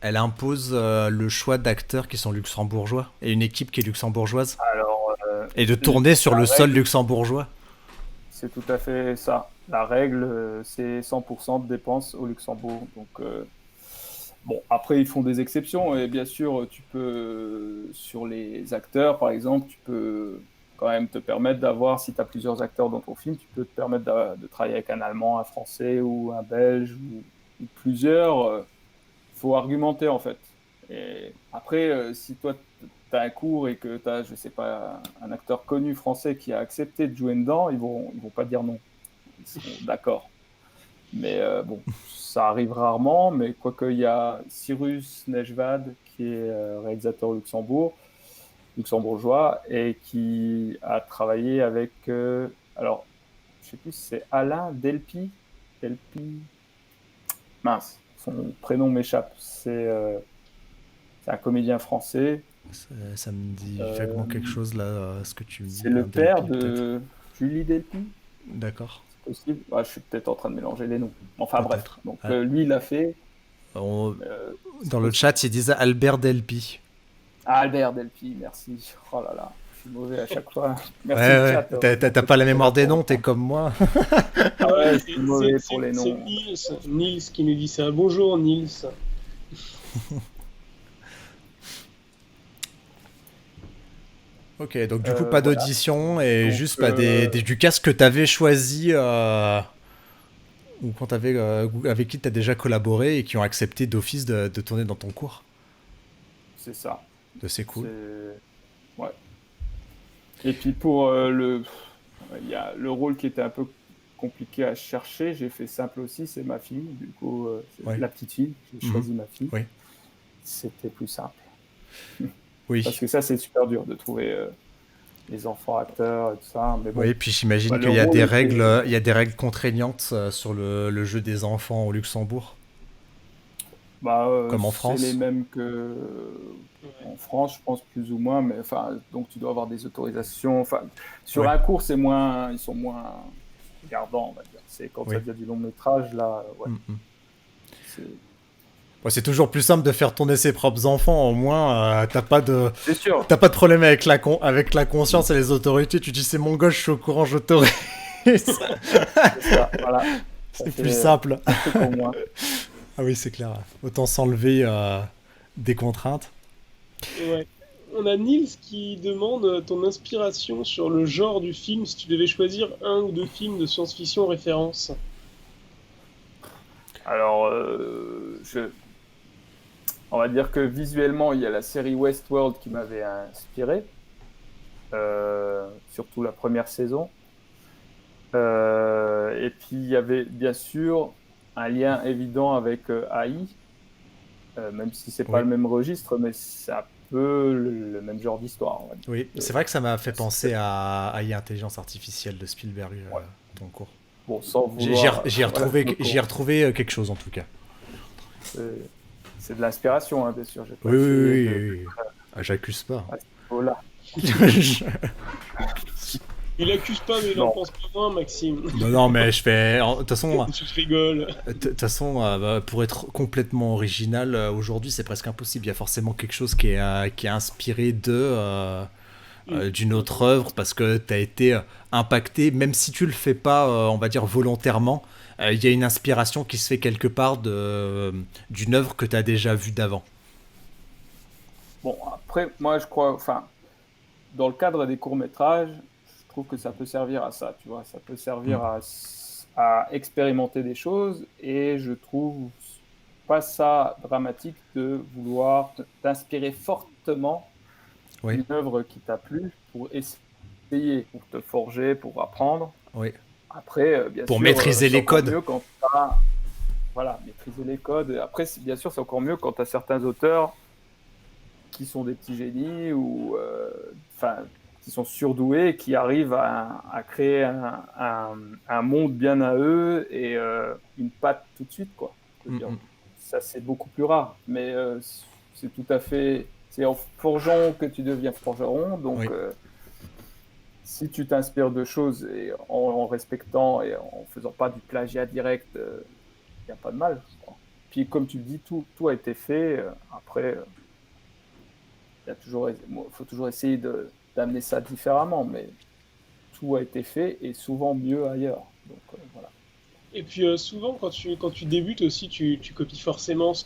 elles imposent le choix d'acteurs qui sont luxembourgeois et une équipe qui est luxembourgeoise. Alors, Et de tourner sur la le sol règle, luxembourgeois. c'est tout à fait ça. La règle, c'est 100% de dépenses au Luxembourg. Donc, bon, après, ils font des exceptions. Et bien sûr, tu peux, sur les acteurs, par exemple, tu peux quand même te permettre d'avoir, si tu as plusieurs acteurs dans ton film, tu peux te permettre de travailler avec un Allemand, un Français ou un Belge ou plusieurs. Faut argumenter, en fait. Et après, si toi, tu as un cours et que tu as, je sais pas, un acteur connu français qui a accepté de jouer dedans, ils vont pas dire non. Ils sont d'accord. Mais bon, ça arrive rarement. Mais quoique, il y a Cyrus Nejvad, qui est réalisateur luxembourgeois, et qui a travaillé avec. Alors, je sais plus si c'est Alain Delpy. Mince, son prénom m'échappe. C'est un comédien français. Ça me dit vaguement quelque chose là, ce que tu me dis. C'est le un père Delphi, peut-être. de Julie Delpy. D'accord. Possible. Ah, je suis peut-être en train de mélanger les noms. Enfin bref. Peut-être. Donc Ah. lui, il a fait. On- euh, Dans le chat, ils disent Albert Delpy. Albert Delpy, merci. Oh là là, je suis mauvais à chaque fois. Merci Ouais, le ouais. chat. T'as pas la mémoire des noms, t'es comme moi. Ah ouais, je c'est suis mauvais c'est- pour les c'est noms. Nils qui nous dit ça. Bonjour Nils. Ok, donc du coup, pas Voilà. d'audition et Donc, juste pas du casque que t'avais choisi ou quand avec qui t'as déjà collaboré et qui ont accepté d'office de tourner dans ton cours. c'est ça. C'est cool. Ouais. Et puis pour il y a le rôle qui était un peu compliqué à chercher, j'ai fait simple aussi, c'est ma fille, du coup, c'est Ouais. la petite fille, j'ai choisi ma fille. Oui. c'était plus simple. Oui. Parce que ça, c'est super dur de trouver les enfants acteurs et tout ça. Mais bon, Oui, puis j'imagine bah, qu'il y a le des rôle règles, il y a des règles contraignantes sur le jeu des enfants au Luxembourg, comme en c'est les France. mêmes que Ouais. en France, je pense plus ou moins. Mais enfin, donc tu dois avoir des autorisations. Enfin, sur Ouais. un cours, ils sont moins regardants, on va dire. C'est quand Oui. ça devient du long métrage, là, ouais. Mm. C'est Ouais, c'est toujours plus simple de faire tourner ses propres enfants, au moins c'est sûr. t'as pas de problème avec avec la conscience et les autorités, tu dis c'est mon gosse, je suis au courant, je t'aurais. C'est ça, voilà. Ça C'est fait plus simple. un truc au moins. Ah oui, c'est clair. Autant s'enlever des contraintes. Ouais. On a Nils qui demande ton inspiration sur le genre du film si tu devais choisir un ou deux films de science-fiction référence. Alors, on va dire que visuellement, il y a la série Westworld qui m'avait inspiré, surtout la première saison. Et puis, il y avait bien sûr un lien évident avec AI, même si c'est pas Oui. le même registre, mais c'est un peu le même genre d'histoire, on va dire. Oui, c'est vrai que ça m'a fait C'est- penser à AI Intelligence Artificielle de Spielberg, Ouais. ton cours. Bon, sans J'ai vouloir. j'ai Voilà, retrouvé, j'ai retrouvé quelque chose en tout cas. c'est c'est de l'inspiration, hein, bien sûr. J'ai pas Oui, oui, essayé oui, de oui, oui. Ah, j'accuse pas. à ce niveau-là. Il accuse pas, mais il en Non. pense pas moins, Maxime. Non, non, mais je fais. De toute façon, Tu te rigoles. pour être complètement original, aujourd'hui, c'est presque impossible. Il y a forcément quelque chose qui est inspiré d'une autre œuvre parce que tu as été impacté, même si tu le fais pas, on va dire, volontairement. Il y a une inspiration qui se fait quelque part d'une œuvre que tu as déjà vue d'avant. Bon, après, moi, je crois, enfin, dans le cadre des courts-métrages, je trouve que ça peut servir à ça, tu vois. Ça peut servir à expérimenter des choses et je trouve pas ça dramatique de vouloir t'inspirer fortement Oui, d'une œuvre qui t'a plu pour essayer, pour te forger, pour apprendre. oui. Après, bien Pour sûr, maîtriser c'est les encore codes. mieux quand t'as, voilà, maîtriser les codes. Après, bien sûr, c'est encore mieux quand tu as certains auteurs qui sont des petits génies ou enfin qui sont surdoués et qui arrivent à créer un monde bien à eux et une patte tout de suite, quoi. Je veux dire, ça, c'est beaucoup plus rare. Mais c'est tout à fait... C'est en forgeant que tu deviens forgeron. Donc, Oui. Si tu t'inspires de choses et en respectant et en faisant pas du plagiat direct, il n'y a pas de mal, je crois. Puis, comme tu le dis, tout a été fait. Après, faut toujours essayer d'amener ça différemment, mais tout a été fait et souvent mieux ailleurs. Donc, voilà. Et puis souvent, quand tu débutes aussi, tu copies forcément ce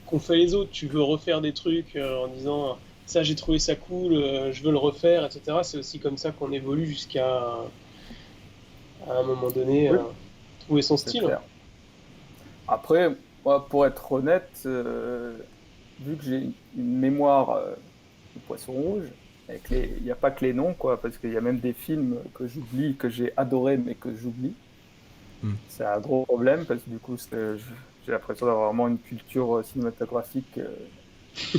qu'ont fait les autres. Tu veux refaire des trucs en disant ça, j'ai trouvé ça cool, je veux le refaire, etc. C'est aussi comme ça qu'on évolue jusqu'à à un moment donné Oui. Trouver son C'est style. clair. Après, moi, pour être honnête, vu que j'ai une mémoire de poisson rouge, il n'y a pas que les noms, quoi, parce qu'il y a même des films que j'oublie, que j'ai adorés, mais que j'oublie. C'est un gros problème, parce que du coup, j'ai l'impression d'avoir vraiment une culture cinématographique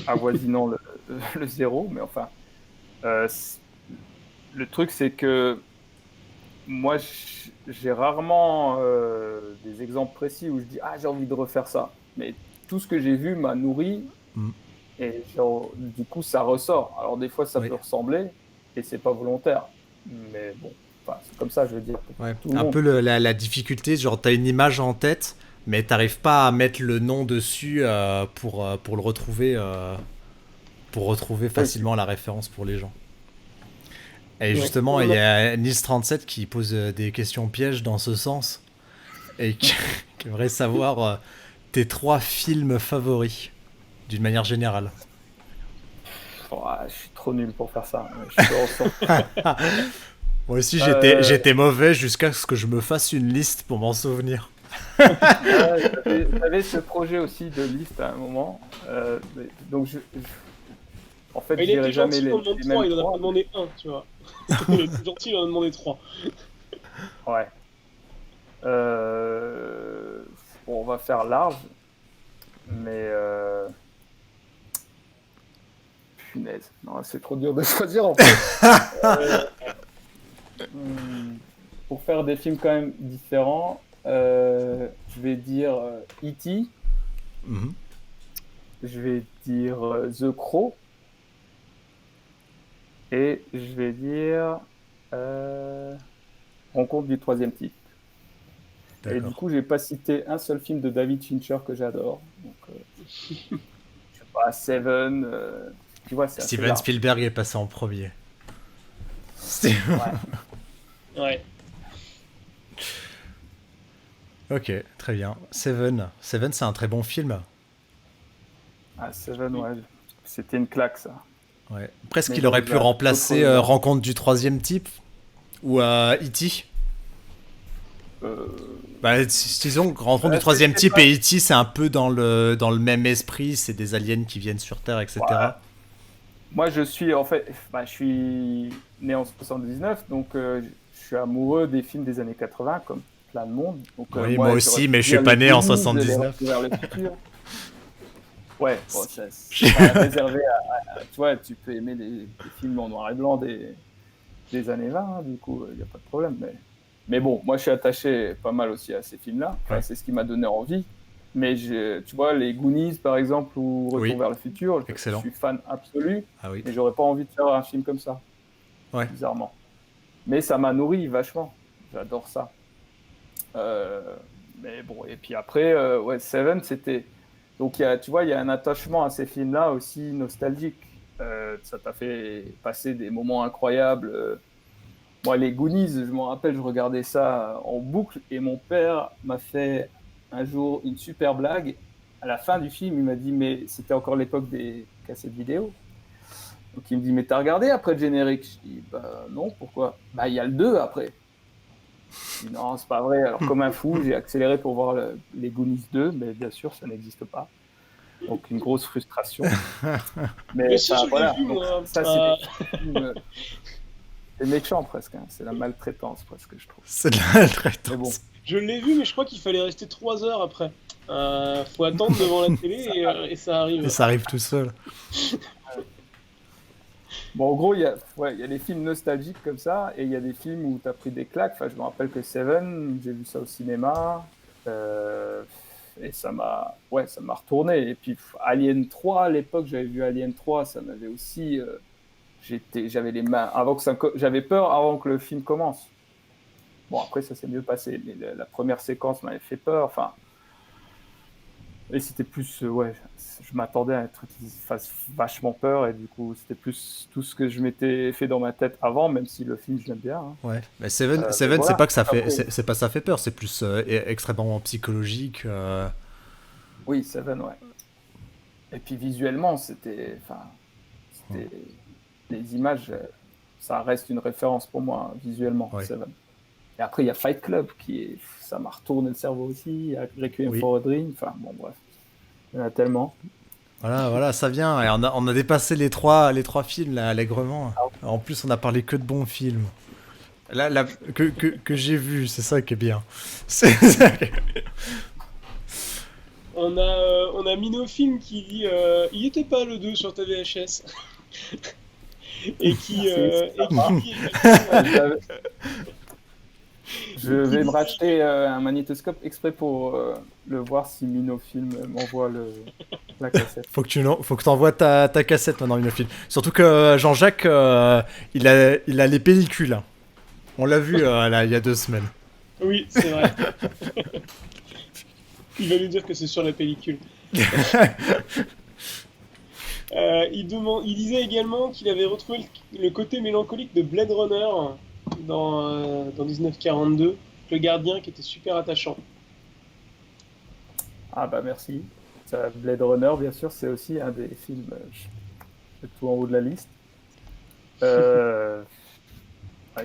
avoisinant le zéro, mais enfin, le truc, c'est que moi, j'ai rarement des exemples précis où je dis « Ah, j'ai envie de refaire ça ». Mais tout ce que j'ai vu m'a nourri et genre, du coup, ça ressort. Alors, des fois, ça peut ressembler et c'est pas volontaire. Mais bon, enfin, c'est comme ça, je veux dire. Ouais. Tout le Un monde. peu la difficulté, genre t'as une image en tête, mais t'arrives pas à mettre le nom dessus pour le retrouver, pour retrouver facilement la référence pour les gens. Et justement, il y a Nils37 qui pose des questions pièges dans ce sens et qui aimerait savoir tes 3 films favoris d'une manière générale. Oh, je suis trop nul pour faire ça. Je suis en sorte. Moi aussi, j'étais mauvais jusqu'à ce que je me fasse une liste pour m'en souvenir. J'avais ce projet aussi de liste à un moment. Donc, en fait, il je a dirais été jamais gentil, les il en demande 3, il en a pas demandé 1, tu vois. Il a été gentil, il en a demandé 3. Ouais. Bon, on va faire large, mais punaise. Non, c'est trop dur de choisir en fait. Pour faire des films quand même différents, je vais dire E.T. Mhm. Je vais dire The Crow. Et je vais dire Rencontre du troisième type. Et du D'accord. coup, j'ai pas cité un seul film de David Fincher que j'adore. Donc, je sais pas, Seven, tu vois, c'est assez Steven large. Spielberg est passé en premier. Ouais. Ouais. Ok, très bien. Seven, c'est un très bon film. Ah, Seven, ouais. C'était une claque, ça. Ouais. Presque Mais qu'il bon, aurait il pu y a remplacer d'autres genres. Rencontre du troisième type ou E.T. Bah, disons que Rencontre du troisième C'était type pas- et E.T. c'est un peu dans le même esprit, c'est des aliens qui viennent sur Terre, etc. Moi, je suis en fait, je suis né en 79, donc je suis amoureux des films des années 80, comme plein de monde. Donc Oui, moi, moi j'aurais aussi, pu mais je suis dire pas les né en Goonies, 79. Les Retours vers le futur. Ouais, bon, c'est pas réservé tu vois, tu peux aimer les films en noir et blanc des années 20, hein, du coup, il n'y a pas de problème. Mais bon, moi, je suis attaché pas mal aussi à ces films-là. Enfin, Ouais. c'est ce qui m'a donné envie. Mais tu vois, les Goonies, par exemple, ou Retour Oui. vers le futur, je Excellent. suis fan absolu. Ah oui. Mais j'aurais pas envie de faire un film comme ça, Ouais. bizarrement. Mais ça m'a nourri vachement. J'adore ça. Euh, mais bon, et puis après, ouais, Seven, c'était. Donc, tu vois, il y a un attachement à ces films-là aussi nostalgique. Ça t'a fait passer des moments incroyables. Moi, les Goonies, je me rappelle, je regardais ça en boucle et mon père m'a fait un jour une super blague. À la fin du film, il m'a dit, mais c'était encore l'époque des cassettes vidéo. Donc il me dit, mais t'as regardé après le générique? Je dis, bah non, pourquoi? Bah il y a le 2 après. Je dis, non, c'est pas vrai. Alors comme un fou, j'ai accéléré pour voir les Goonies 2, mais bien sûr, ça n'existe pas. Donc une grosse frustration. Mais si, ça, je l'ai voilà. vu, Donc, moi. ça, c'est des films, c'est méchant presque. Hein. C'est la maltraitance presque, je trouve. C'est de la Mais maltraitance. bon. Je l'ai vu, mais je crois qu'il fallait rester 3 heures après. Faut attendre devant la télé et ça arrive. Et ça arrive tout seul. Bon, en gros, il y a des films nostalgiques comme ça, et il y a des films où tu as pris des claques. Enfin, je me rappelle que Seven, j'ai vu ça au cinéma, et ça m'a retourné. Et puis Alien 3, à l'époque, j'avais vu Alien 3, ça m'avait aussi... j'avais les mains... j'avais peur avant que le film commence. Bon, après, ça s'est mieux passé, mais la première séquence m'avait fait peur. Enfin, et c'était plus, je m'attendais à un truc qui fasse vachement peur, et du coup, c'était plus tout ce que je m'étais fait dans ma tête avant, même si le film, je l'aime bien. Hein. Ouais. Mais Seven, Mais c'est voilà. pas que ça fait, Après- c'est pas ça fait peur, c'est plus extrêmement psychologique. Oui, Seven, ouais. Et puis visuellement, c'était les images, ça reste une référence pour moi, hein, visuellement, Ouais. Seven. Et après, il y a Fight Club, ça m'a retourné le cerveau aussi, il y a Requiem Oui. for a Dream, enfin, bon, bref. Il y en a tellement. Voilà, ça vient. Et on a dépassé les trois films là, allègrement. En plus, on a parlé que de bons films. Là, que j'ai vu, c'est ça qui est bien. On a Minofilm qui dit il était pas le 2 sur ta VHS. et qui dit Je vais me racheter un magnétoscope exprès pour le voir si Minofilm m'envoie la cassette. Faut que t'envoies ta cassette maintenant, Minofilm. Surtout que Jean-Jacques, il a les pellicules. Hein. On l'a vu là, il y a 2 semaines. Oui, c'est vrai. Il va nous dire que c'est sur la pellicule. Il disait également qu'il avait retrouvé le côté mélancolique de Blade Runner dans 1942, le gardien qui était super attachant. Ah bah merci. Ça, Blade Runner, bien sûr, c'est aussi un des films tout en haut de la liste. Je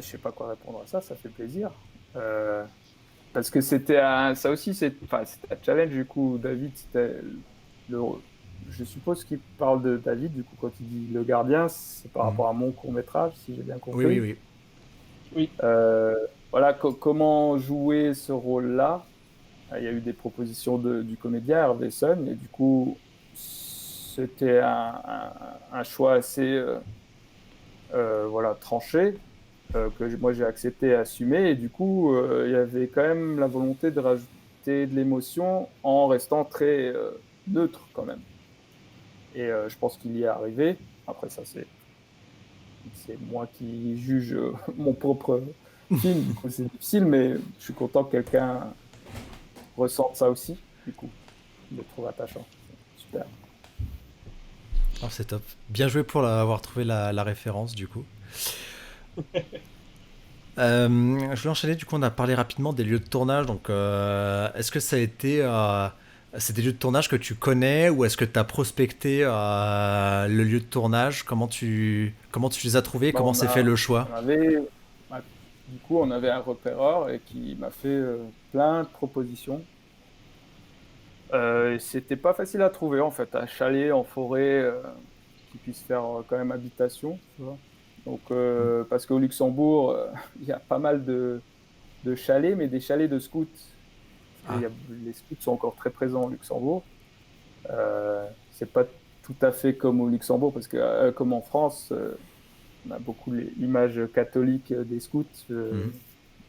sais pas quoi répondre à ça, ça fait plaisir. Parce que c'était ça aussi, c'était un challenge du coup. David, je suppose qu'il parle de David, du coup, quand il dit le gardien, c'est par rapport à mon court-métrage, si j'ai bien compris. Oui. Voilà, comment jouer ce rôle-là. Il y a eu des propositions du comédien Hervé Sun, et du coup, c'était un choix assez voilà, tranché, moi j'ai accepté et assumé. Et du coup, il y avait quand même la volonté de rajouter de l'émotion en restant très neutre quand même. Et je pense qu'il y est arrivé. Après, ça, c'est moi qui juge mon propre film. Du coup, c'est difficile, mais je suis content que quelqu'un ressente ça aussi. Du coup, je le trouve attachant. Super. Oh, c'est top. Bien joué pour avoir trouvé la référence, du coup. Je vais enchaîner, du coup, on a parlé rapidement des lieux de tournage. Donc, est-ce que ça a été. C'est des lieux de tournage que tu connais ou est-ce que tu as prospecté le lieu de tournage? Comment tu les as trouvés? Bah, Comment s'est fait le choix? bah, du coup, on avait un repéreur et qui m'a fait plein de propositions. Et c'était pas facile à trouver en fait, un chalet en forêt qui puisse faire quand même habitation, tu vois. Donc, parce qu'au Luxembourg, il y a pas mal de chalets, mais des chalets de scouts. Parce que les scouts sont encore très présents au Luxembourg. C'est pas tout à fait comme au Luxembourg, parce que comme en France, on a beaucoup l'image catholique des scouts.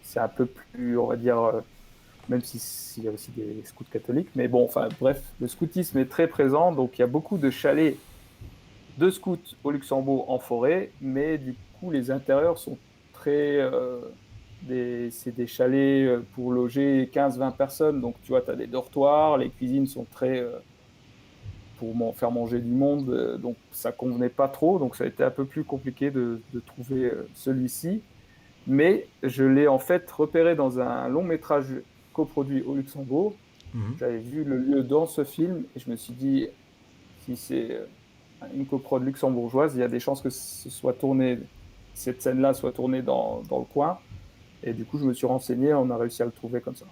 C'est un peu plus, on va dire, même s'il y a aussi des scouts catholiques. Mais bon, enfin bref, le scoutisme est très présent, donc il y a beaucoup de chalets de scouts au Luxembourg en forêt, mais du coup, les intérieurs sont très... c'est des chalets pour loger 15-20 personnes, donc tu vois, tu as des dortoirs, les cuisines sont très... pour faire manger du monde, donc ça convenait pas trop, donc ça a été un peu plus compliqué de trouver celui-ci. Mais je l'ai en fait repéré dans un long métrage coproduit au Luxembourg. J'avais vu le lieu dans ce film et je me suis dit, si c'est une coprod luxembourgeoise, il y a des chances que cette scène-là soit tournée dans le coin. Et du coup, je me suis renseigné, on a réussi à le trouver comme ça.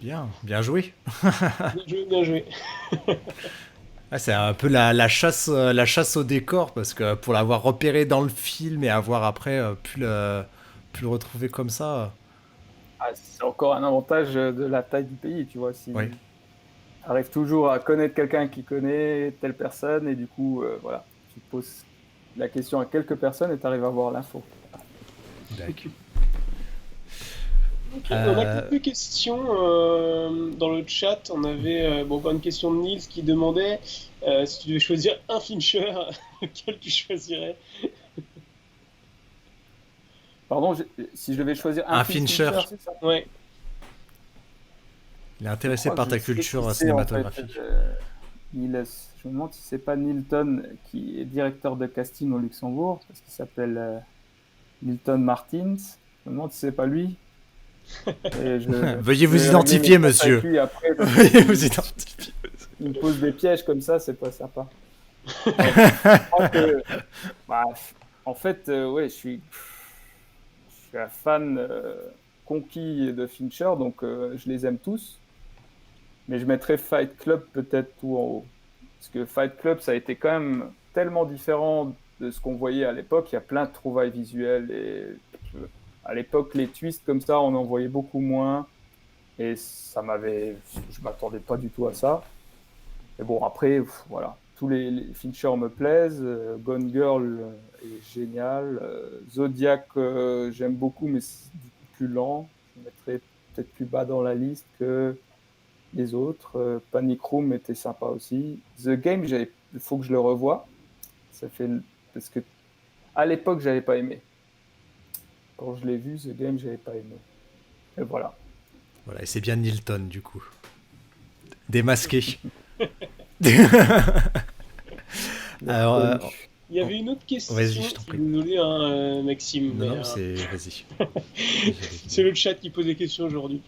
Bien joué. Bien joué, bien joué. C'est un peu la chasse au décor, parce que pour l'avoir repéré dans le film et avoir après pu le retrouver comme ça. C'est encore un avantage de la taille du pays, tu vois. Si Oui. tu arrives toujours à connaître quelqu'un qui connaît telle personne, et du coup, voilà, tu poses la question à quelques personnes et tu arrives à avoir l'info. D'accord. Okay. On a quelques questions dans le chat. On avait encore une question de Niels qui demandait si tu devais choisir un Fincher, lequel tu choisirais? Pardon, si je devais choisir un Fincher, c'est ça? Ouais. Il est intéressé par ta culture cinématographique. En fait, Niels, je me demande si c'est pas Nilton qui est directeur de casting au Luxembourg, parce qu'il s'appelle Nilton Martins. Je me demande si c'est pas lui. Veuillez vous identifier, monsieur. Veuillez vous identifier. Il me pose des pièges comme ça, c'est pas sympa. Je crois que, en fait, ouais, je suis un fan conquis de Fincher, donc je les aime tous. Mais je mettrais Fight Club peut-être tout en haut. Parce que Fight Club, ça a été quand même tellement différent de ce qu'on voyait à l'époque. Il y a plein de trouvailles visuelles. Et à l'époque, les twists comme ça, on en voyait beaucoup moins. Et je m'attendais pas du tout à ça. Mais bon, après, voilà. Tous les Fincher me plaisent. Gone Girl est génial. Zodiac, j'aime beaucoup, mais c'est du coup plus lent. Je le mettrais peut-être plus bas dans la liste que les autres. Panic Room était sympa aussi. The Game, il faut que je le revoie. Parce que à l'époque, j'avais pas aimé. Quand je l'ai vu, The Game, j'avais pas aimé. Et voilà. Voilà, et c'est bien Nilton, du coup. Démasqué. Alors, il y avait une autre question. Vas-y, je t'en prie. Désolé, Maxime. Non, vas-y. C'est le chat qui pose des questions aujourd'hui.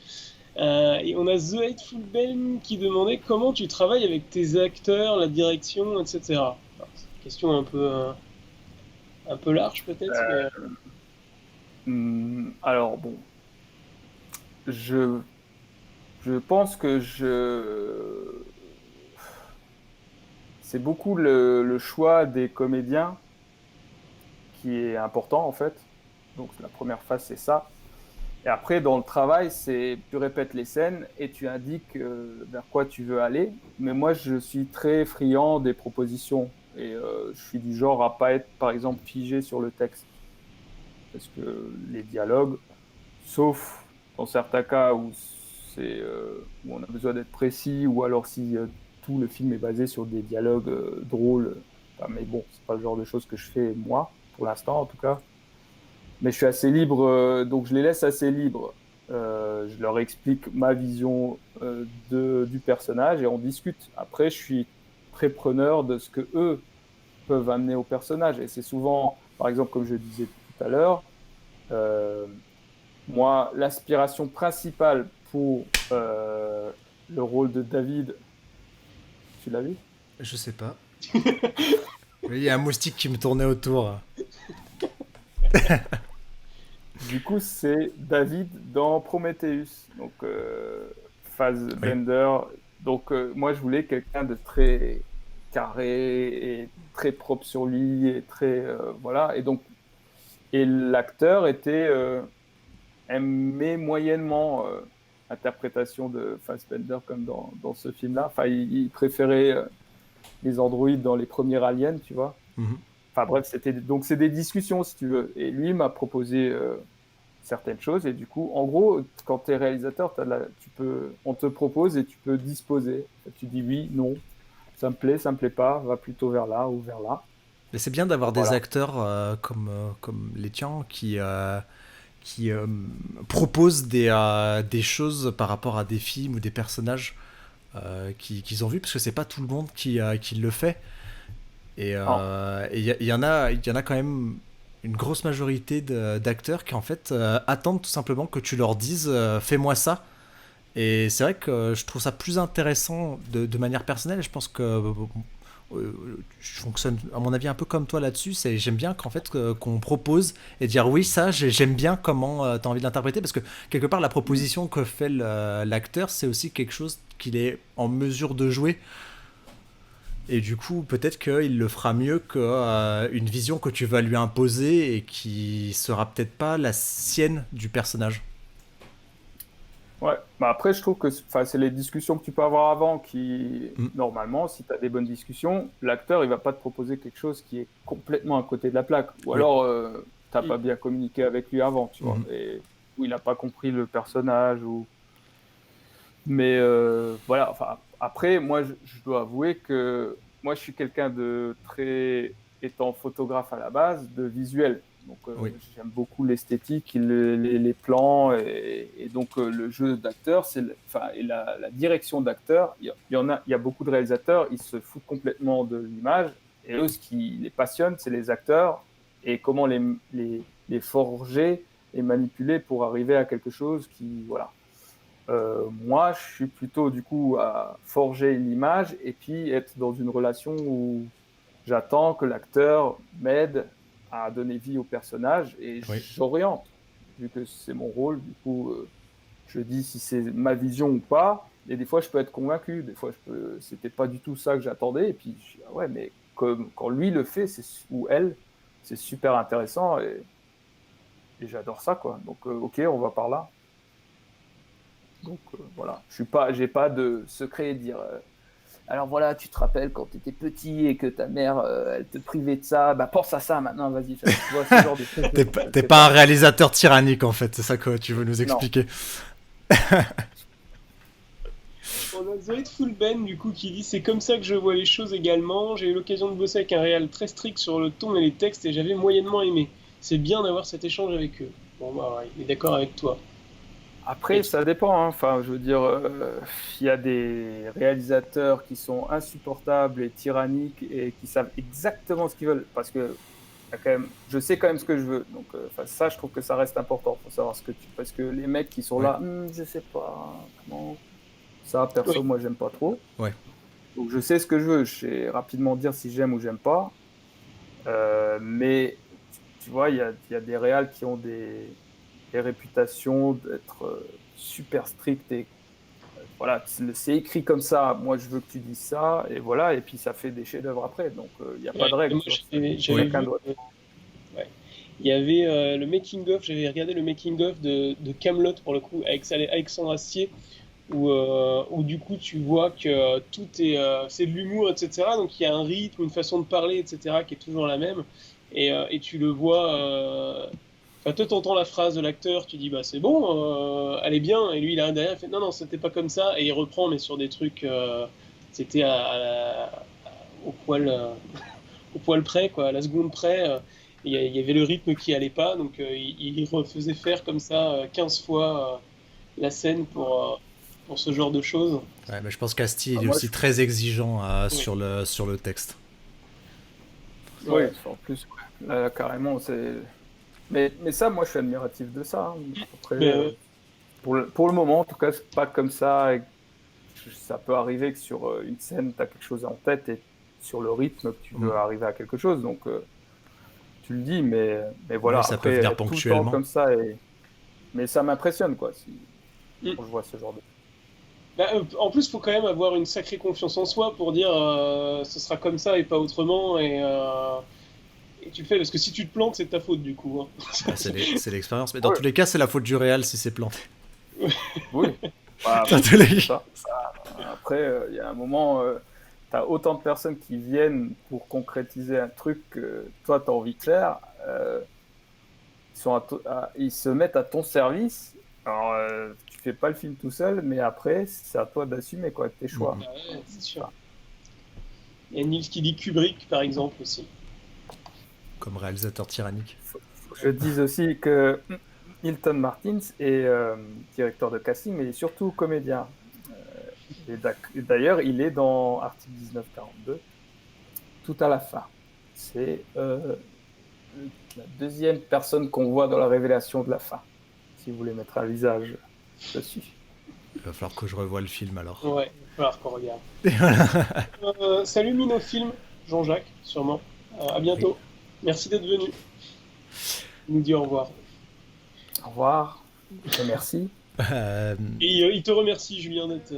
Et on a The Hateful Ben qui demandait comment tu travailles avec tes acteurs, la direction, etc. Alors, c'est une question un peu large peut-être. Alors bon, je pense que c'est beaucoup le choix des comédiens qui est important en fait. Donc la première phase c'est ça. Et après, dans le travail, tu répètes les scènes et tu indiques vers quoi tu veux aller. Mais moi, je suis très friand des propositions. Et je suis du genre à pas être, par exemple, figé sur le texte. Parce que les dialogues, sauf dans certains cas où on a besoin d'être précis, ou alors si tout le film est basé sur des dialogues drôles. Enfin, mais bon, c'est pas le genre de choses que je fais moi, pour l'instant en tout cas. Mais je suis assez libre, donc je les laisse assez libres. Je leur explique ma vision du personnage et on discute. Après, je suis très preneur de ce que eux peuvent amener au personnage. Et c'est souvent, par exemple, comme je disais tout à l'heure, moi, l'aspiration principale pour le rôle de David, tu l'as vu? Je sais pas. Il y a un moustique qui me tournait autour. Du coup, c'est David dans Prometheus, donc Fassbender. Oui. Donc moi, je voulais quelqu'un de très carré et très propre sur lui et très voilà. Et l'acteur aimait moyennement l'interprétation de Fassbender comme dans ce film-là. Enfin, il préférait les androïdes dans les premiers Aliens, tu vois. Mm-hmm. Enfin bref, c'est des discussions si tu veux. Et lui m'a proposé certaines choses. Et du coup, en gros, quand tu es réalisateur, on te propose et tu peux disposer. Tu dis oui, non, ça me plaît pas, va plutôt vers là ou vers là. Mais c'est bien d'avoir des acteurs comme les tiens qui proposent des choses par rapport à des films ou des personnages qu'ils ont vus, parce que c'est pas tout le monde qui le fait. Et il y en a quand même une grosse majorité d'acteurs qui en fait attendent tout simplement que tu leur dises fais-moi ça. Et c'est vrai que je trouve ça plus intéressant de manière personnelle. Je pense que je fonctionne à mon avis un peu comme toi là-dessus. J'aime bien qu'en fait qu'on propose et dire oui, ça j'aime bien comment tu as envie de l'interpréter, parce que quelque part la proposition que fait l'acteur, c'est aussi quelque chose qu'il est en mesure de jouer. Et du coup, peut-être qu'il le fera mieux qu'une vision que tu vas lui imposer et qui sera peut-être pas la sienne du personnage. Ouais, bah après, je trouve que c'est les discussions que tu peux avoir avant qui, normalement, si tu as des bonnes discussions, l'acteur, il va pas te proposer quelque chose qui est complètement à côté de la plaque. Ou alors, tu n'as pas bien communiqué avec lui avant, tu vois, et où il n'a pas compris le personnage. Mais voilà, enfin. Après, moi, je dois avouer que moi, je suis quelqu'un de très, étant photographe à la base, de visuel. Donc, j'aime beaucoup l'esthétique, les plans, et donc le jeu d'acteur, et la direction d'acteur. Il y a beaucoup de réalisateurs, ils se foutent complètement de l'image, et eux, ce qui les passionne, c'est les acteurs et comment les forger et manipuler pour arriver à quelque chose qui, voilà. Moi, je suis plutôt du coup à forger l'image et puis être dans une relation où j'attends que l'acteur m'aide à donner vie au personnage et j'oriente, vu que c'est mon rôle. Du coup, je dis si c'est ma vision ou pas. Et des fois, je peux être convaincu. Des fois, c'était pas du tout ça que j'attendais. Et puis, je dis, ah ouais, mais quand lui le fait, ou elle, c'est super intéressant et j'adore ça, quoi. Donc, ok, on va par là. Donc voilà, j'ai pas de secret de dire. Alors voilà, tu te rappelles quand tu étais petit et que ta mère, elle te privait de ça, bah pense à ça maintenant, vas-y. Tu vois, ce genre de trucs. T'es pas un réalisateur tyrannique en fait, c'est ça que tu veux nous expliquer. On a Zoé de Fullben du coup qui dit c'est comme ça que je vois les choses également. J'ai eu l'occasion de bosser avec un réal très strict sur le ton et les textes et j'avais moyennement aimé. C'est bien d'avoir cet échange avec eux. Bon bah il est d'accord avec toi. Après, ça dépend. Hein. Enfin, je veux dire, il y a des réalisateurs qui sont insupportables et tyranniques et qui savent exactement ce qu'ils veulent. Parce que je sais quand même ce que je veux. Donc, ça, je trouve que ça reste important. Il faut savoir parce que les mecs qui sont là, je sais pas comment. Ça, perso, moi, j'aime pas trop. Ouais. Donc, je sais ce que je veux. Je sais rapidement dire si j'aime ou j'aime pas. Mais tu vois, il y a des réals qui ont des réputations d'être super strictes et voilà, c'est écrit comme ça, moi je veux que tu dises ça, et voilà, et puis ça fait des chefs-d'œuvre après, donc il n'y a pas de règle. Il y avait le making-of, j'avais regardé le making-of de Kaamelott pour le coup, avec Alexandre Astier, où du coup tu vois que tout c'est de l'humour, etc. Donc il y a un rythme, une façon de parler, etc. qui est toujours la même. Et tu le vois. Enfin, toi, t'entends la phrase de l'acteur, tu dis bah c'est bon, elle est bien. Et lui, il a derrière, il fait non, non, c'était pas comme ça. Et il reprend, mais sur des trucs, c'était au poil, au poil près, quoi, à la seconde près. Il y avait le rythme qui allait pas, donc il refaisait faire comme ça 15 fois la scène pour ce genre de choses. Ouais, mais je pense qu'Asti il est Moi, aussi très exigeant sur le texte. oui, en plus, là, carrément, c'est. Mais ça, moi, je suis admiratif de ça. Hein. Après, pour le moment, en tout cas, c'est pas comme ça. Et ça peut arriver que sur une scène, tu as quelque chose en tête et sur le rythme, tu veux arriver à quelque chose. Donc, tu le dis, mais voilà. Oui, ça peut après, venir tout le ponctuellement. temps comme ça. Mais ça m'impressionne, quoi, quand je vois ce genre de. Bah, en plus, il faut quand même avoir une sacrée confiance en soi pour dire ce sera comme ça et pas autrement. Et tu le fais, parce que si tu te plantes, c'est de ta faute du coup. Hein. Bah, c'est l'expérience. Mais dans tous les cas, c'est la faute du réal si c'est planté. Oui. Bah, Dans tous les ça. Après, il y a un moment, tu as autant de personnes qui viennent pour concrétiser un truc que toi, tu as envie de faire. Ils se mettent à ton service. Alors, tu fais pas le film tout seul, mais après, c'est à toi d'assumer quoi, tes choix. Ah ouais, c'est sûr. Il y a Nils qui dit Kubrick, par exemple, aussi. Comme réalisateur tyrannique. Je dis aussi que Hilton Martins est directeur de casting, mais il est surtout comédien. Et d'ailleurs, il est dans Article 1942, tout à la fin. C'est la deuxième personne qu'on voit dans la révélation de la fin, si vous voulez mettre un visage dessus. Il va falloir que je revoie le film alors. Ouais, il va falloir qu'on regarde. Salut Minofilm, Jean-Jacques, sûrement. À bientôt. Oui. Merci d'être venu. Il nous dit au revoir. Au revoir. Et merci. Et il te remercie, Julien, d'être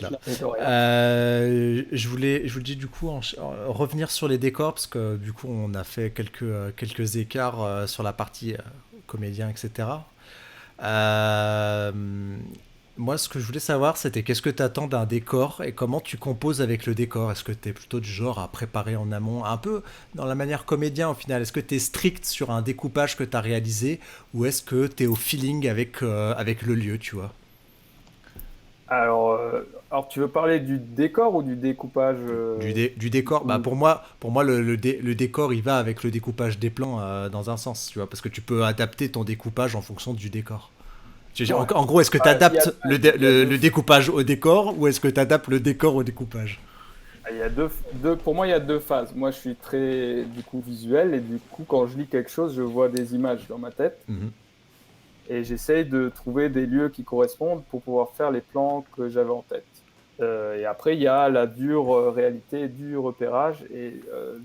là. Je vous le dis du coup, revenir sur les décors, parce que du coup on a fait quelques écarts sur la partie comédien, etc. Moi, ce que je voulais savoir, c'était qu'est-ce que tu attends d'un décor et comment tu composes avec le décor. Est-ce que tu es plutôt du genre à préparer en amont, un peu dans la manière comédien au final? Est-ce que tu es strict sur un découpage que tu as réalisé, ou est-ce que tu es au feeling avec le lieu, tu vois? Alors, tu veux parler du décor ou du découpage du décor. Bah, pour moi le décor, il va avec le découpage des plans dans un sens, tu vois, parce que tu peux adapter ton découpage en fonction du décor. En gros, est-ce que tu adaptes le découpage au décor, ou est-ce que tu adaptes le décor au découpage? Il y a pour moi, il y a deux phases. Moi, je suis très du coup visuel, et du coup, quand je lis quelque chose, je vois des images dans ma tête. Et j'essaye de trouver des lieux qui correspondent pour pouvoir faire les plans que j'avais en tête. Et après, il y a la dure réalité du repérage, et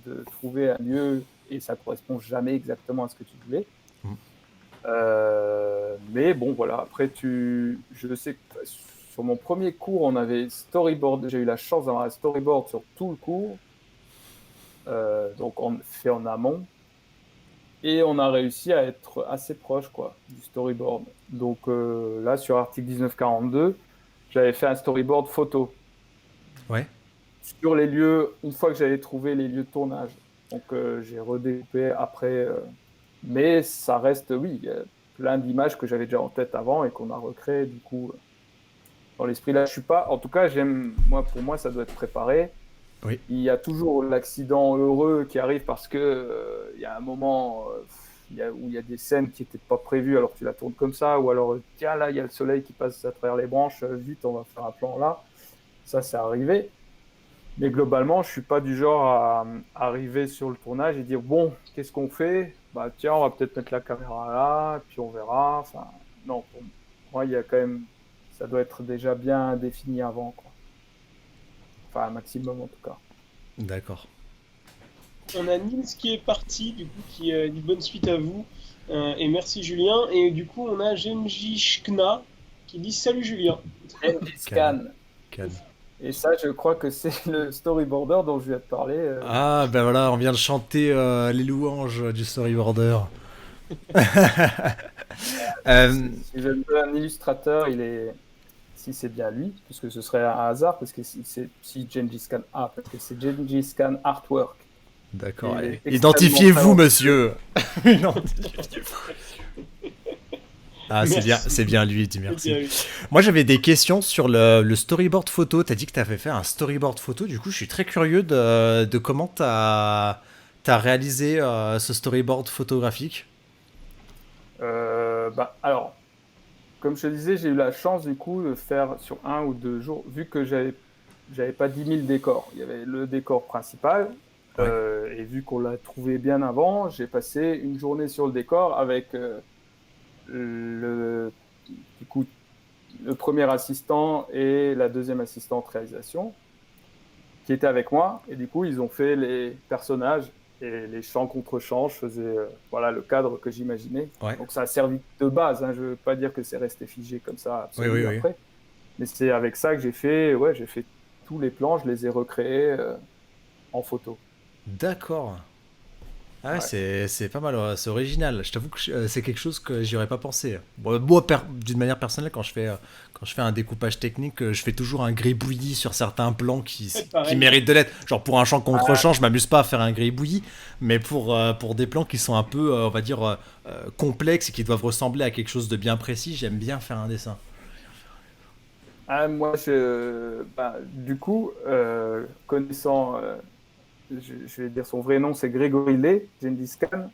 de trouver un lieu, et ça correspond jamais exactement à ce que tu voulais. Mais bon, voilà. Après, je sais que sur mon premier cours, on avait storyboard. J'ai eu la chance d'avoir un storyboard sur tout le cours. Donc, on fait en amont. Et on a réussi à être assez proche, quoi, du storyboard. Donc là, sur Article 1942, j'avais fait un storyboard photo. Ouais. Sur les lieux, une fois que j'avais trouvé les lieux de tournage. Donc j'ai redécoupé après. Mais ça reste, oui, il y a plein d'images que j'avais déjà en tête avant et qu'on a recréées, du coup, dans l'esprit. Là, je suis pas... En tout cas, pour moi, ça doit être préparé. Oui. Il y a toujours l'accident heureux qui arrive parce que il y a un moment où il y a des scènes qui n'étaient pas prévues, alors tu la tournes comme ça, ou alors tiens, là il y a le soleil qui passe à travers les branches, vite on va faire un plan là. Ça, c'est arrivé. Mais globalement, je suis pas du genre à arriver sur le tournage et dire bon, qu'est-ce qu'on fait? Bah tiens, on va peut-être mettre la caméra là, puis on verra. Enfin, non, pour moi, il y a quand même, ça doit être déjà bien défini avant, quoi. Enfin, un maximum en tout cas. D'accord. On a Nils qui est parti, du coup, qui dit bonne suite à vous. Et merci Julien. Et du coup, on a Genji Shkna qui dit salut Julien. Genji Scan. Et ça, je crois que c'est le storyboarder dont je viens de parler. Ah, ben voilà, on vient de chanter les louanges du storyboarder. Si je veux un illustrateur, si c'est bien lui, parce que ce serait un hasard, parce que si Gengis Khan parce que c'est Gengis Khan Artwork. D'accord. Il est Identifiez-vous, extrêmement monsieur. Ah, c'est bien lui, dis merci. Bien, oui. Moi, j'avais des questions sur le storyboard photo. T'as dit que t'avais fait un storyboard photo. Du coup, je suis très curieux de comment t'as réalisé ce storyboard photographique. Alors, comme je te disais, j'ai eu la chance du coup de faire sur 1 ou 2 jours, vu que j'avais pas 10 000 décors. Il y avait le décor principal, Ouais. et vu qu'on l'a trouvé bien avant, j'ai passé une journée sur le décor avec le, du coup, le premier assistant et la deuxième assistante réalisation qui étaient avec moi. Et du coup, ils ont fait les personnages et les champs contre champs. Je faisais voilà, le cadre que j'imaginais. Ouais. Donc ça a servi de base. Hein. Je ne veux pas dire que c'est resté figé comme ça absolument Oui. après. Mais c'est avec ça que j'ai fait tous les plans, je les ai recréés en photo. D'accord. Ah ouais, Ouais. c'est pas mal, c'est original. Je t'avoue que c'est quelque chose que j'y aurais pas pensé. Bon, moi, d'une manière personnelle, quand je fais un découpage technique, je fais toujours un gribouillis sur certains plans qui Pareil. méritent de l'être. Genre pour un champ contre champ, je m'amuse pas à faire un gribouillis, mais pour des plans qui sont un peu, on va dire, complexes et qui doivent ressembler à quelque chose de bien précis, j'aime bien faire un dessin. Moi, du coup, connaissant, je vais dire son vrai nom, c'est Grégory Lay, Gengis Khan.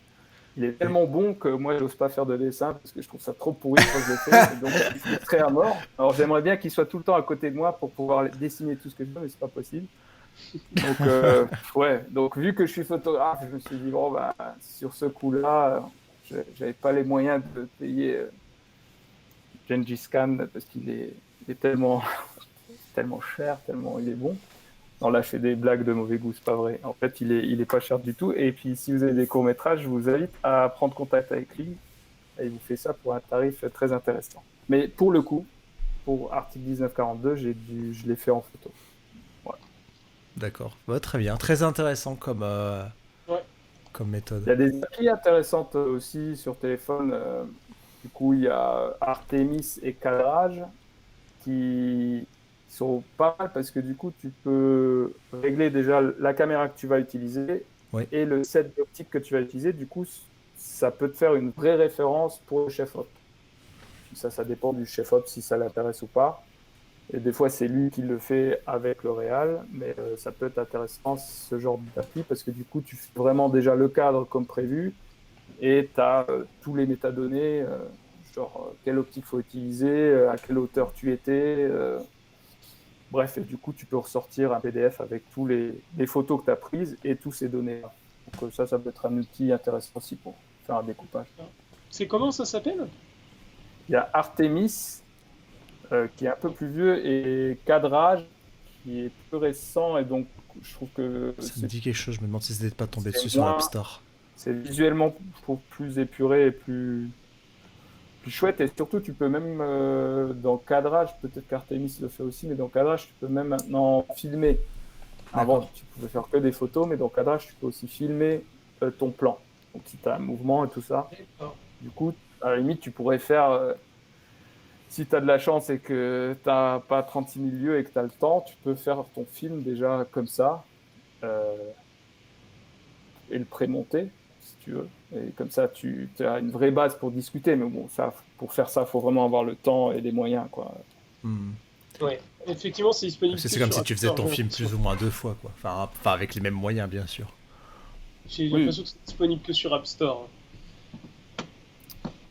Il est tellement bon que moi, j'ose pas faire de dessin parce que je trouve ça trop pourri quand je le fais. Et donc, je suis très à mort. Alors, j'aimerais bien qu'il soit tout le temps à côté de moi pour pouvoir dessiner tout ce que je veux, mais c'est pas possible. Donc, ouais. Donc, vu que je suis photographe, je me suis dit, bon, bah, sur ce coup-là, j'avais pas les moyens de payer Gengis Khan parce il est tellement, tellement cher, tellement il est bon. Non, là, je fais des blagues de mauvais goût, c'est pas vrai. En fait, il est pas cher du tout. Et puis, si vous avez des courts-métrages, je vous invite à prendre contact avec lui. Et il vous fait ça pour un tarif très intéressant. Mais pour le coup, pour Article 1942, je l'ai fait en photo. Voilà. D'accord. Ouais, très bien. Très intéressant Ouais. comme méthode. Il y a des applis intéressantes aussi sur téléphone. Du coup, il y a Artemis et Cadrage qui sont pas mal parce que du coup, tu peux régler déjà la caméra que tu vas utiliser Oui. et le set d'optique que tu vas utiliser. Du coup, ça peut te faire une vraie référence pour le chef-op. Ça dépend du chef-op si ça l'intéresse ou pas. Et des fois, c'est lui qui le fait avec le réal, mais ça peut être intéressant ce genre d'appli parce que du coup, tu fais vraiment déjà le cadre comme prévu et tu as tous les métadonnées, genre quelle optique faut utiliser, à quelle hauteur tu étais. Bref, et du coup, tu peux ressortir un PDF avec tous les photos que tu as prises et tous ces données-là. Donc ça peut être un outil intéressant aussi pour faire un découpage. C'est comment ça s'appelle? Il y a Artemis, qui est un peu plus vieux, et Cadrage, qui est plus récent, et donc je trouve que Ça me dit quelque chose, je me demande si c'était pas tombé dessus c'est sur moins- l'App Store. c'est visuellement, je trouve, plus épuré et plus chouette. Et surtout, tu peux même, dans Cadrage, peut-être qu'Artemis le fait aussi, mais dans Cadrage, tu peux même maintenant filmer. Avant, D'accord. tu pouvais faire que des photos, mais dans Cadrage, tu peux aussi filmer ton plan. Donc, si tu as un mouvement et tout ça, D'accord. du coup, à la limite, tu pourrais faire... si tu as de la chance et que tu n'as pas 36 000 lieux et que tu as le temps, tu peux faire ton film déjà comme ça et le prémonter, si tu veux. Et comme ça, tu as une vraie base pour discuter. Mais bon, pour faire ça, il faut vraiment avoir le temps et les moyens, quoi. Hmm. Ouais. Effectivement, c'est disponible. C'est que comme sur si tu App faisais Store, ton j'ai film l'impression. plus ou moins 2 fois, quoi. Enfin, avec les mêmes moyens, bien sûr. J'ai Oui. l'impression que c'est disponible que sur App Store.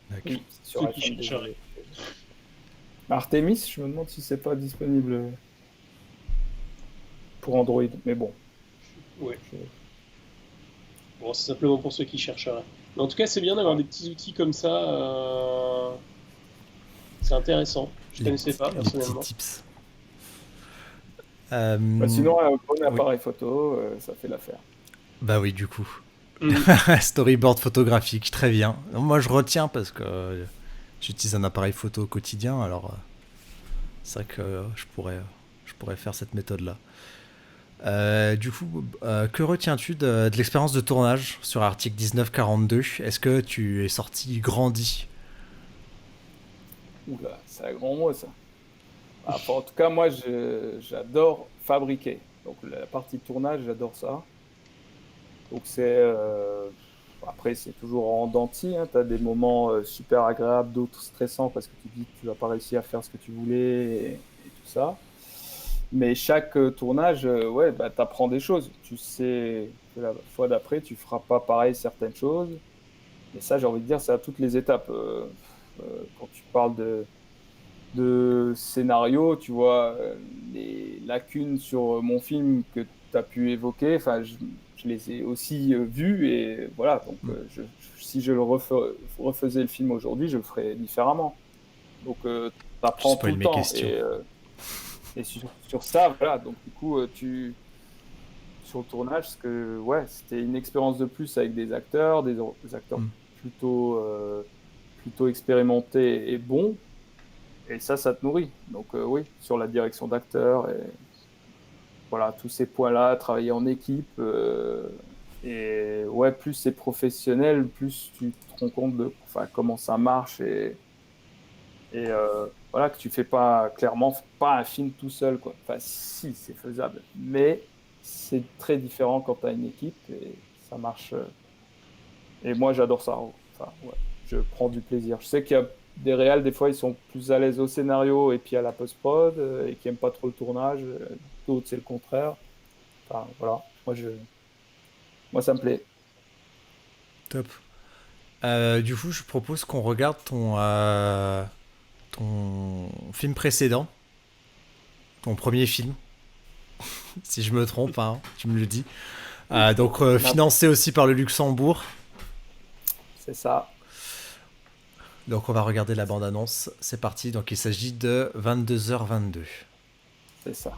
D'accord. Oui, sur Ceux qui iPhone, chercheraient. désolé. Artemis, je me demande si c'est pas disponible pour Android. Mais bon. Ouais. Bon, c'est simplement pour ceux qui chercheraient. Mais en tout cas, c'est bien d'avoir des petits outils comme ça. C'est intéressant. Je ne connaissais pas, Les personnellement. petits tips. Sinon, un bon oui. appareil photo, ça fait l'affaire. Bah oui, du coup. Mm. Storyboard photographique, très bien. Moi, je retiens parce que j'utilise un appareil photo au quotidien, alors c'est vrai que je pourrais pourrait faire cette méthode-là. Du coup, que retiens-tu de l'expérience de tournage sur Arctic 1942? Est-ce que tu es sorti grandi? Oula, c'est un grand mot ça. Enfin, en tout cas, moi, j'adore fabriquer. Donc la partie tournage, j'adore ça. Donc après, c'est toujours en dents de scie, hein. Tu as des moments super agréables, d'autres stressants parce que tu te dis que tu vas pas réussir à faire ce que tu voulais et tout ça. Mais chaque tournage, ouais, bah, tu apprends des choses. Tu sais que la fois d'après, tu feras pas pareil certaines choses. Et ça, j'ai envie de dire, c'est à toutes les étapes. Quand tu parles de scénario, tu vois, les lacunes sur mon film que tu as pu évoquer, enfin, je les ai aussi vues et voilà. Donc, si je refaisais le film aujourd'hui, je le ferais différemment. Donc, tu apprends tout Spoil le mes temps. questions. Et sur ça, voilà. Donc, du coup, sur le tournage, ouais, c'était une expérience de plus avec des acteurs plutôt, plutôt expérimentés et bons. Et ça te nourrit. Donc oui, sur la direction d'acteur et voilà, tous ces points-là, travailler en équipe. Et ouais, plus c'est professionnel, plus tu te rends compte de comment ça marche et voilà, que tu fais pas clairement pas un film tout seul, quoi. Enfin, si, c'est faisable, mais c'est très différent quand tu as une équipe et ça marche. Et moi, j'adore ça. Enfin, ouais, je prends du plaisir. Je sais qu'il y a des réals, des fois, ils sont plus à l'aise au scénario et puis à la post-prod et qui n'aiment pas trop le tournage. D'autres, c'est le contraire. Enfin, voilà. Moi, ça me plaît. Top. Du coup, je propose qu'on regarde ton film précédent, ton premier film, si je me trompe, hein, tu me le dis. Donc, financé aussi par le Luxembourg. C'est ça. Donc, on va regarder la bande-annonce. C'est parti. Donc, il s'agit de 22h22. C'est ça.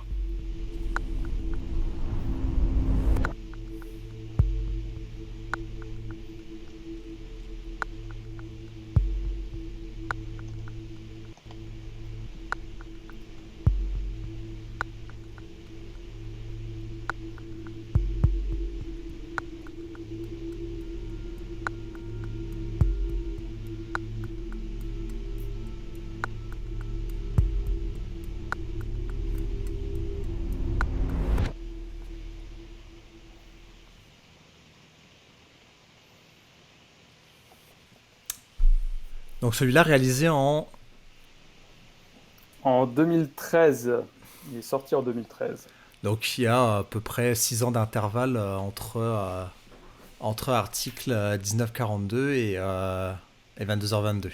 Donc, celui-là réalisé en 2013. Il est sorti en 2013. Donc il y a à peu près 6 ans d'intervalle entre article 1942 et 22h22.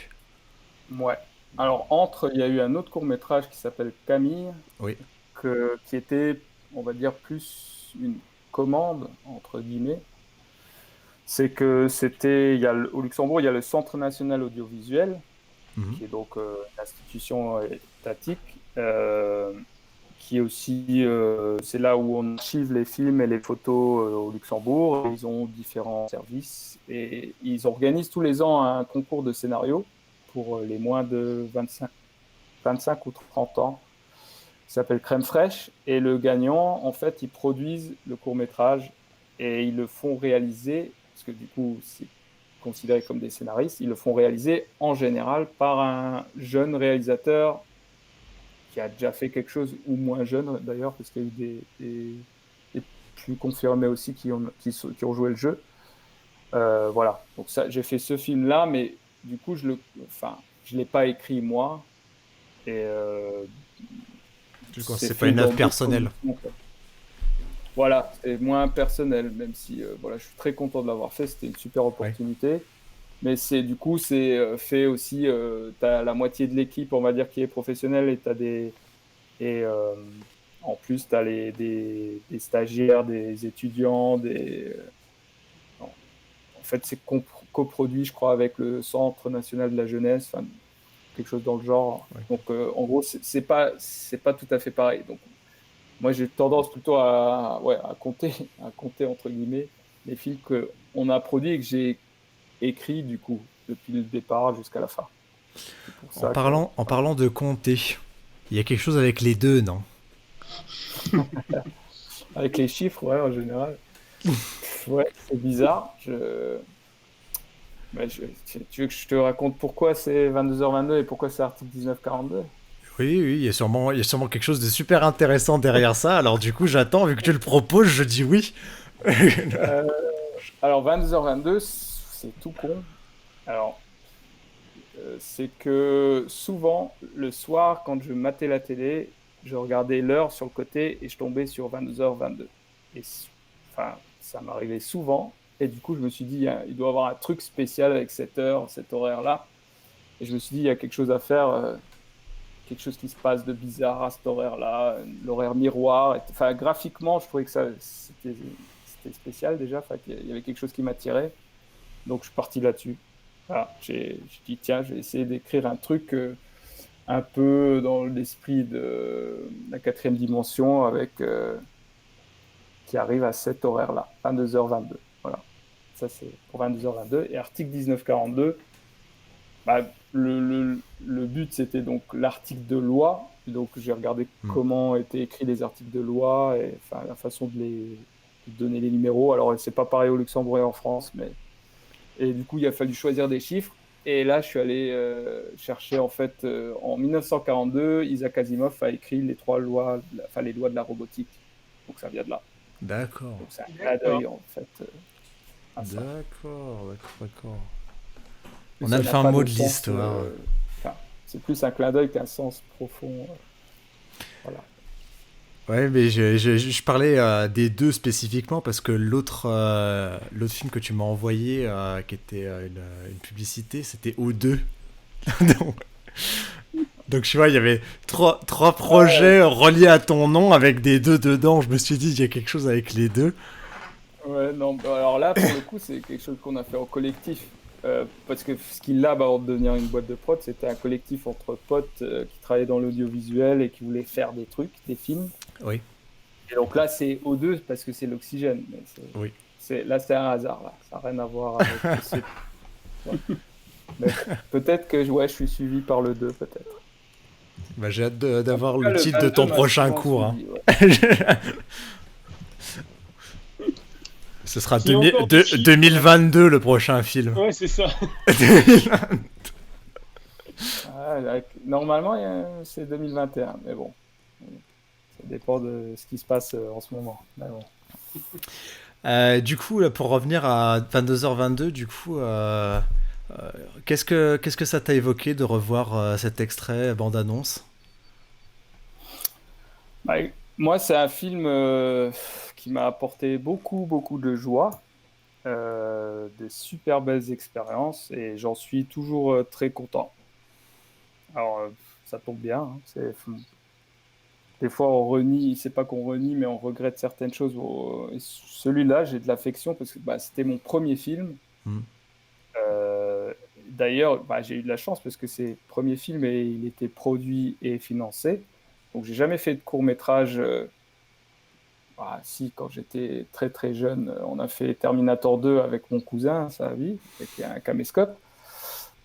Ouais. Alors, il y a eu un autre court-métrage qui s'appelle Camille, Oui. qui était, on va dire, plus une commande, entre guillemets. C'est que au Luxembourg, il y a le Centre national audiovisuel, qui est donc une institution étatique, qui est aussi, c'est là où on archive les films et les photos au Luxembourg. Ils ont différents services et ils organisent tous les ans un concours de scénario pour les moins de 25 ou 30 ans. Il s'appelle Crème Fraîche et le gagnant, en fait, ils produisent le court-métrage et ils le font réaliser, parce que du coup, c'est considéré comme des scénaristes, ils le font réaliser en général par un jeune réalisateur qui a déjà fait quelque chose, ou moins jeune d'ailleurs, parce qu'il y a eu des plus confirmés aussi qui ont joué le jeu. Voilà, donc ça, j'ai fait ce film-là, mais du coup, je l'ai pas écrit moi. Et c'est pas une œuvre personnelle. Voilà, c'est moins personnel, même si voilà, je suis très content de l'avoir fait, c'était une super opportunité. Ouais. Mais du coup, c'est fait aussi, tu as la moitié de l'équipe, on va dire, qui est professionnelle, et en plus, tu as des stagiaires, des étudiants, en fait, c'est coproduit, je crois, avec le Centre national de la jeunesse, enfin, quelque chose dans le genre. Ouais. Donc, en gros, c'est pas tout à fait pareil. Donc, moi, j'ai tendance plutôt à compter entre guillemets les films qu'on a produits et que j'ai écrits du coup depuis le départ jusqu'à la fin. En parlant de compter, il y a quelque chose avec les deux, non? Avec les chiffres, ouais, en général. Ouais, c'est bizarre. Tu veux que je te raconte pourquoi c'est 22h22 et pourquoi c'est article 1942? Oui, oui, il y a sûrement quelque chose de super intéressant derrière ça. Alors du coup, j'attends, vu que tu le proposes, je dis oui. Euh, alors 22h22, c'est tout con. Alors, c'est que souvent, le soir, quand je matais la télé, je regardais l'heure sur le côté et je tombais sur 22h22. Et enfin, ça m'arrivait souvent. Et du coup, je me suis dit, il doit y avoir un truc spécial avec cette heure, cet horaire-là. Et je me suis dit, il y a quelque chose à faire, quelque chose qui se passe de bizarre à cet horaire-là, l'horaire miroir. Enfin, graphiquement, je trouvais que c'était spécial déjà. Enfin, il y avait quelque chose qui m'attirait. Donc, je suis parti là-dessus. Voilà, j'ai dit, tiens, je vais essayer d'écrire un truc un peu dans l'esprit de la quatrième dimension qui arrive à cet horaire-là, 22h22. Voilà, ça c'est pour 22h22. Et article 1942, bah, le but c'était donc l'article de loi. Donc j'ai regardé comment étaient écrits les articles de loi et enfin, la façon de donner les numéros. Alors c'est pas pareil au Luxembourg et en France, mais. Et du coup, il a fallu choisir des chiffres. Et là, je suis allé chercher, en fait, en 1942, Isaac Asimov a écrit les trois lois, enfin les lois de la robotique. Donc ça vient de là. D'accord. Donc c'est un clin d'œil, en fait, à ça. D'accord. Mais On a ça le n'a fin pas mot de sens, l'histoire. enfin, c'est plus un clin d'œil qu'un sens profond. Voilà. Ouais, mais je parlais des deux spécifiquement parce que l'autre film que tu m'as envoyé, qui était une publicité, c'était O2. donc, donc, tu vois, il y avait trois projets reliés à ton nom avec des deux dedans. Je me suis dit, il y a quelque chose avec les deux. Ouais, non, alors là, pour le coup, c'est quelque chose qu'on a fait en collectif. Parce que Skill Lab, avant de devenir une boîte de prod, c'était un collectif entre potes qui travaillaient dans l'audiovisuel et qui voulaient faire des trucs, des films. Oui. Et donc là, c'est O2 parce que c'est l'oxygène. Mais Oui. là, c'est un hasard. Là. Ça n'a rien à voir avec ouais. Mais peut-être que je suis suivi par le 2, peut-être. Bah, j'ai hâte d'avoir En tout cas, le titre de ton prochain cours. Hein. Suivi, Ce sera S'il y a encore des chiffres, 2022 le prochain film. Ouais, c'est ça. Normalement, c'est 2021, mais bon. Ça dépend de ce qui se passe en ce moment. Mais bon. Du coup, là, pour revenir à 22h22, du coup, qu'est-ce que ça t'a évoqué de revoir cet extrait bande-annonce? Bah, moi, c'est un film qui m'a apporté beaucoup, beaucoup de joie, des super belles expériences, et j'en suis toujours très content. Alors, ça tombe bien. Hein, des fois, on renie, c'est pas qu'on renie, mais on regrette certaines choses. Et celui-là, j'ai de l'affection parce que c'était mon premier film. D'ailleurs, j'ai eu de la chance parce que c'est le premier film et il était produit et financé. Donc, j'ai jamais fait de court-métrage. Si, quand j'étais très très jeune, on a fait Terminator 2 avec mon cousin, sa vie, avec un caméscope.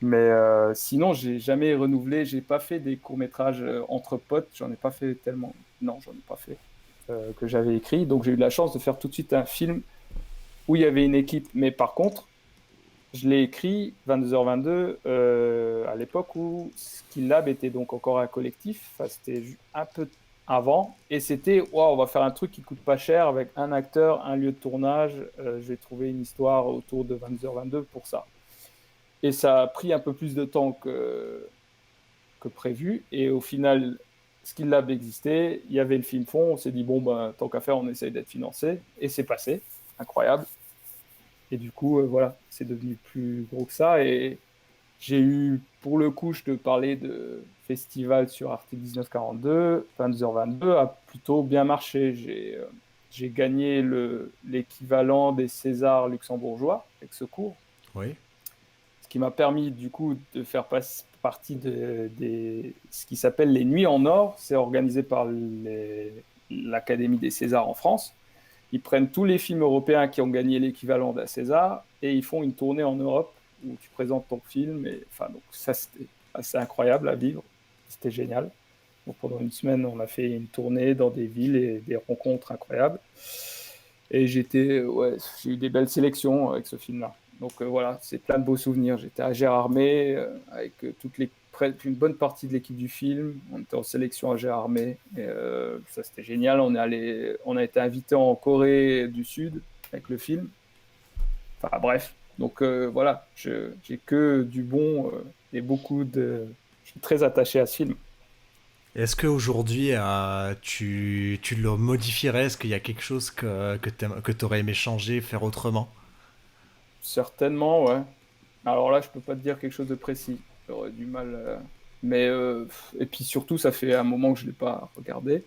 Mais sinon, j'ai jamais renouvelé. J'ai pas fait des courts-métrages entre potes. J'en ai pas fait tellement. Non, j'en ai pas fait que j'avais écrit. Donc, j'ai eu de la chance de faire tout de suite un film où il y avait une équipe. Mais par contre, je l'ai écrit 22h22 à l'époque où Skill Lab était donc encore un collectif. Enfin, c'était un peu avant. Et c'était, on va faire un truc qui coûte pas cher avec un acteur, un lieu de tournage. Je vais trouver une histoire autour de 22h22 pour ça. Et ça a pris un peu plus de temps que prévu. Et au final, Skill Lab existait, il y avait le film fond, on s'est dit, tant qu'à faire, on essaye d'être financé. Et c'est passé, incroyable. Et du coup, voilà, c'est devenu plus gros que ça. Et j'ai eu, pour le coup, je te parlais de festival sur article 1942, 22h22 a plutôt bien marché. J'ai gagné l'équivalent des Césars luxembourgeois avec ce cours. Oui. Ce qui m'a permis du coup de faire partie de ce qui s'appelle les Nuits en Or. C'est organisé par l'Académie des Césars en France. Ils prennent tous les films européens qui ont gagné l'équivalent d'un César et ils font une tournée en Europe où tu présentes ton film. Et, donc ça, c'était assez incroyable à vivre. C'était génial. Donc, pendant une semaine, on a fait une tournée dans des villes et des rencontres incroyables. Et j'ai eu des belles sélections avec ce film-là. Donc voilà, c'est plein de beaux souvenirs. J'étais à Gérardmer avec une bonne partie de l'équipe du film. On était en sélection à Gérardmer. Et ça, c'était génial. On a été invité en Corée du Sud avec le film. Enfin bref. Donc voilà, j'ai que du bon et je suis très attaché à ce film. Est-ce qu'aujourd'hui, tu le modifierais? Est-ce qu'il y a quelque chose que tu aurais aimé changer, faire autrement? Certainement, ouais. Alors là, je peux pas te dire quelque chose de précis. J'aurais du mal. Mais et puis surtout, ça fait un moment que je l'ai pas regardé.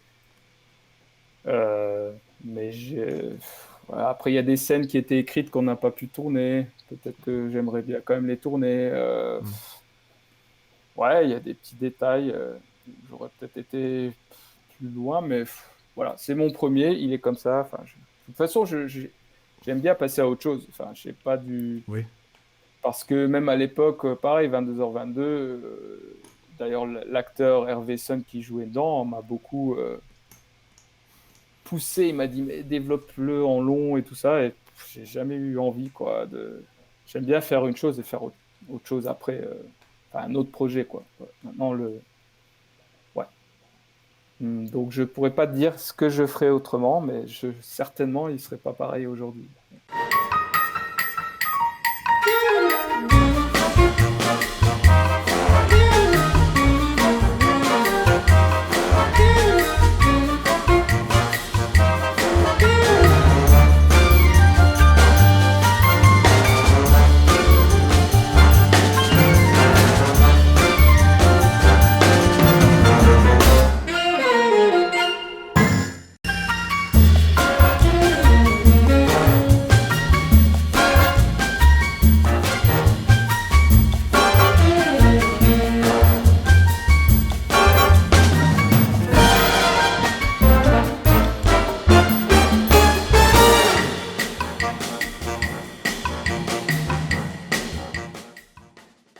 Euh, mais voilà. Après, il y a des scènes qui étaient écrites qu'on n'a pas pu tourner. Peut-être que j'aimerais bien quand même les tourner. Hmm. Ouais, il y a des petits détails. Où j'aurais peut-être été plus loin, mais voilà, c'est mon premier. Il est comme ça. Enfin, de toute façon, j'aime bien passer à autre chose. Enfin, je sais pas du. Oui. Parce que même à l'époque, pareil, 22h22, d'ailleurs, l'acteur Hervé Sun qui jouait dedans m'a beaucoup poussé. Il m'a dit, mais développe-le en long et tout ça. Et j'ai jamais eu envie, quoi. J'aime bien faire une chose et faire autre chose après. Enfin, un autre projet, quoi. Ouais. Maintenant, ouais. Donc, je pourrais pas te dire ce que je ferais autrement, mais certainement, il serait pas pareil aujourd'hui.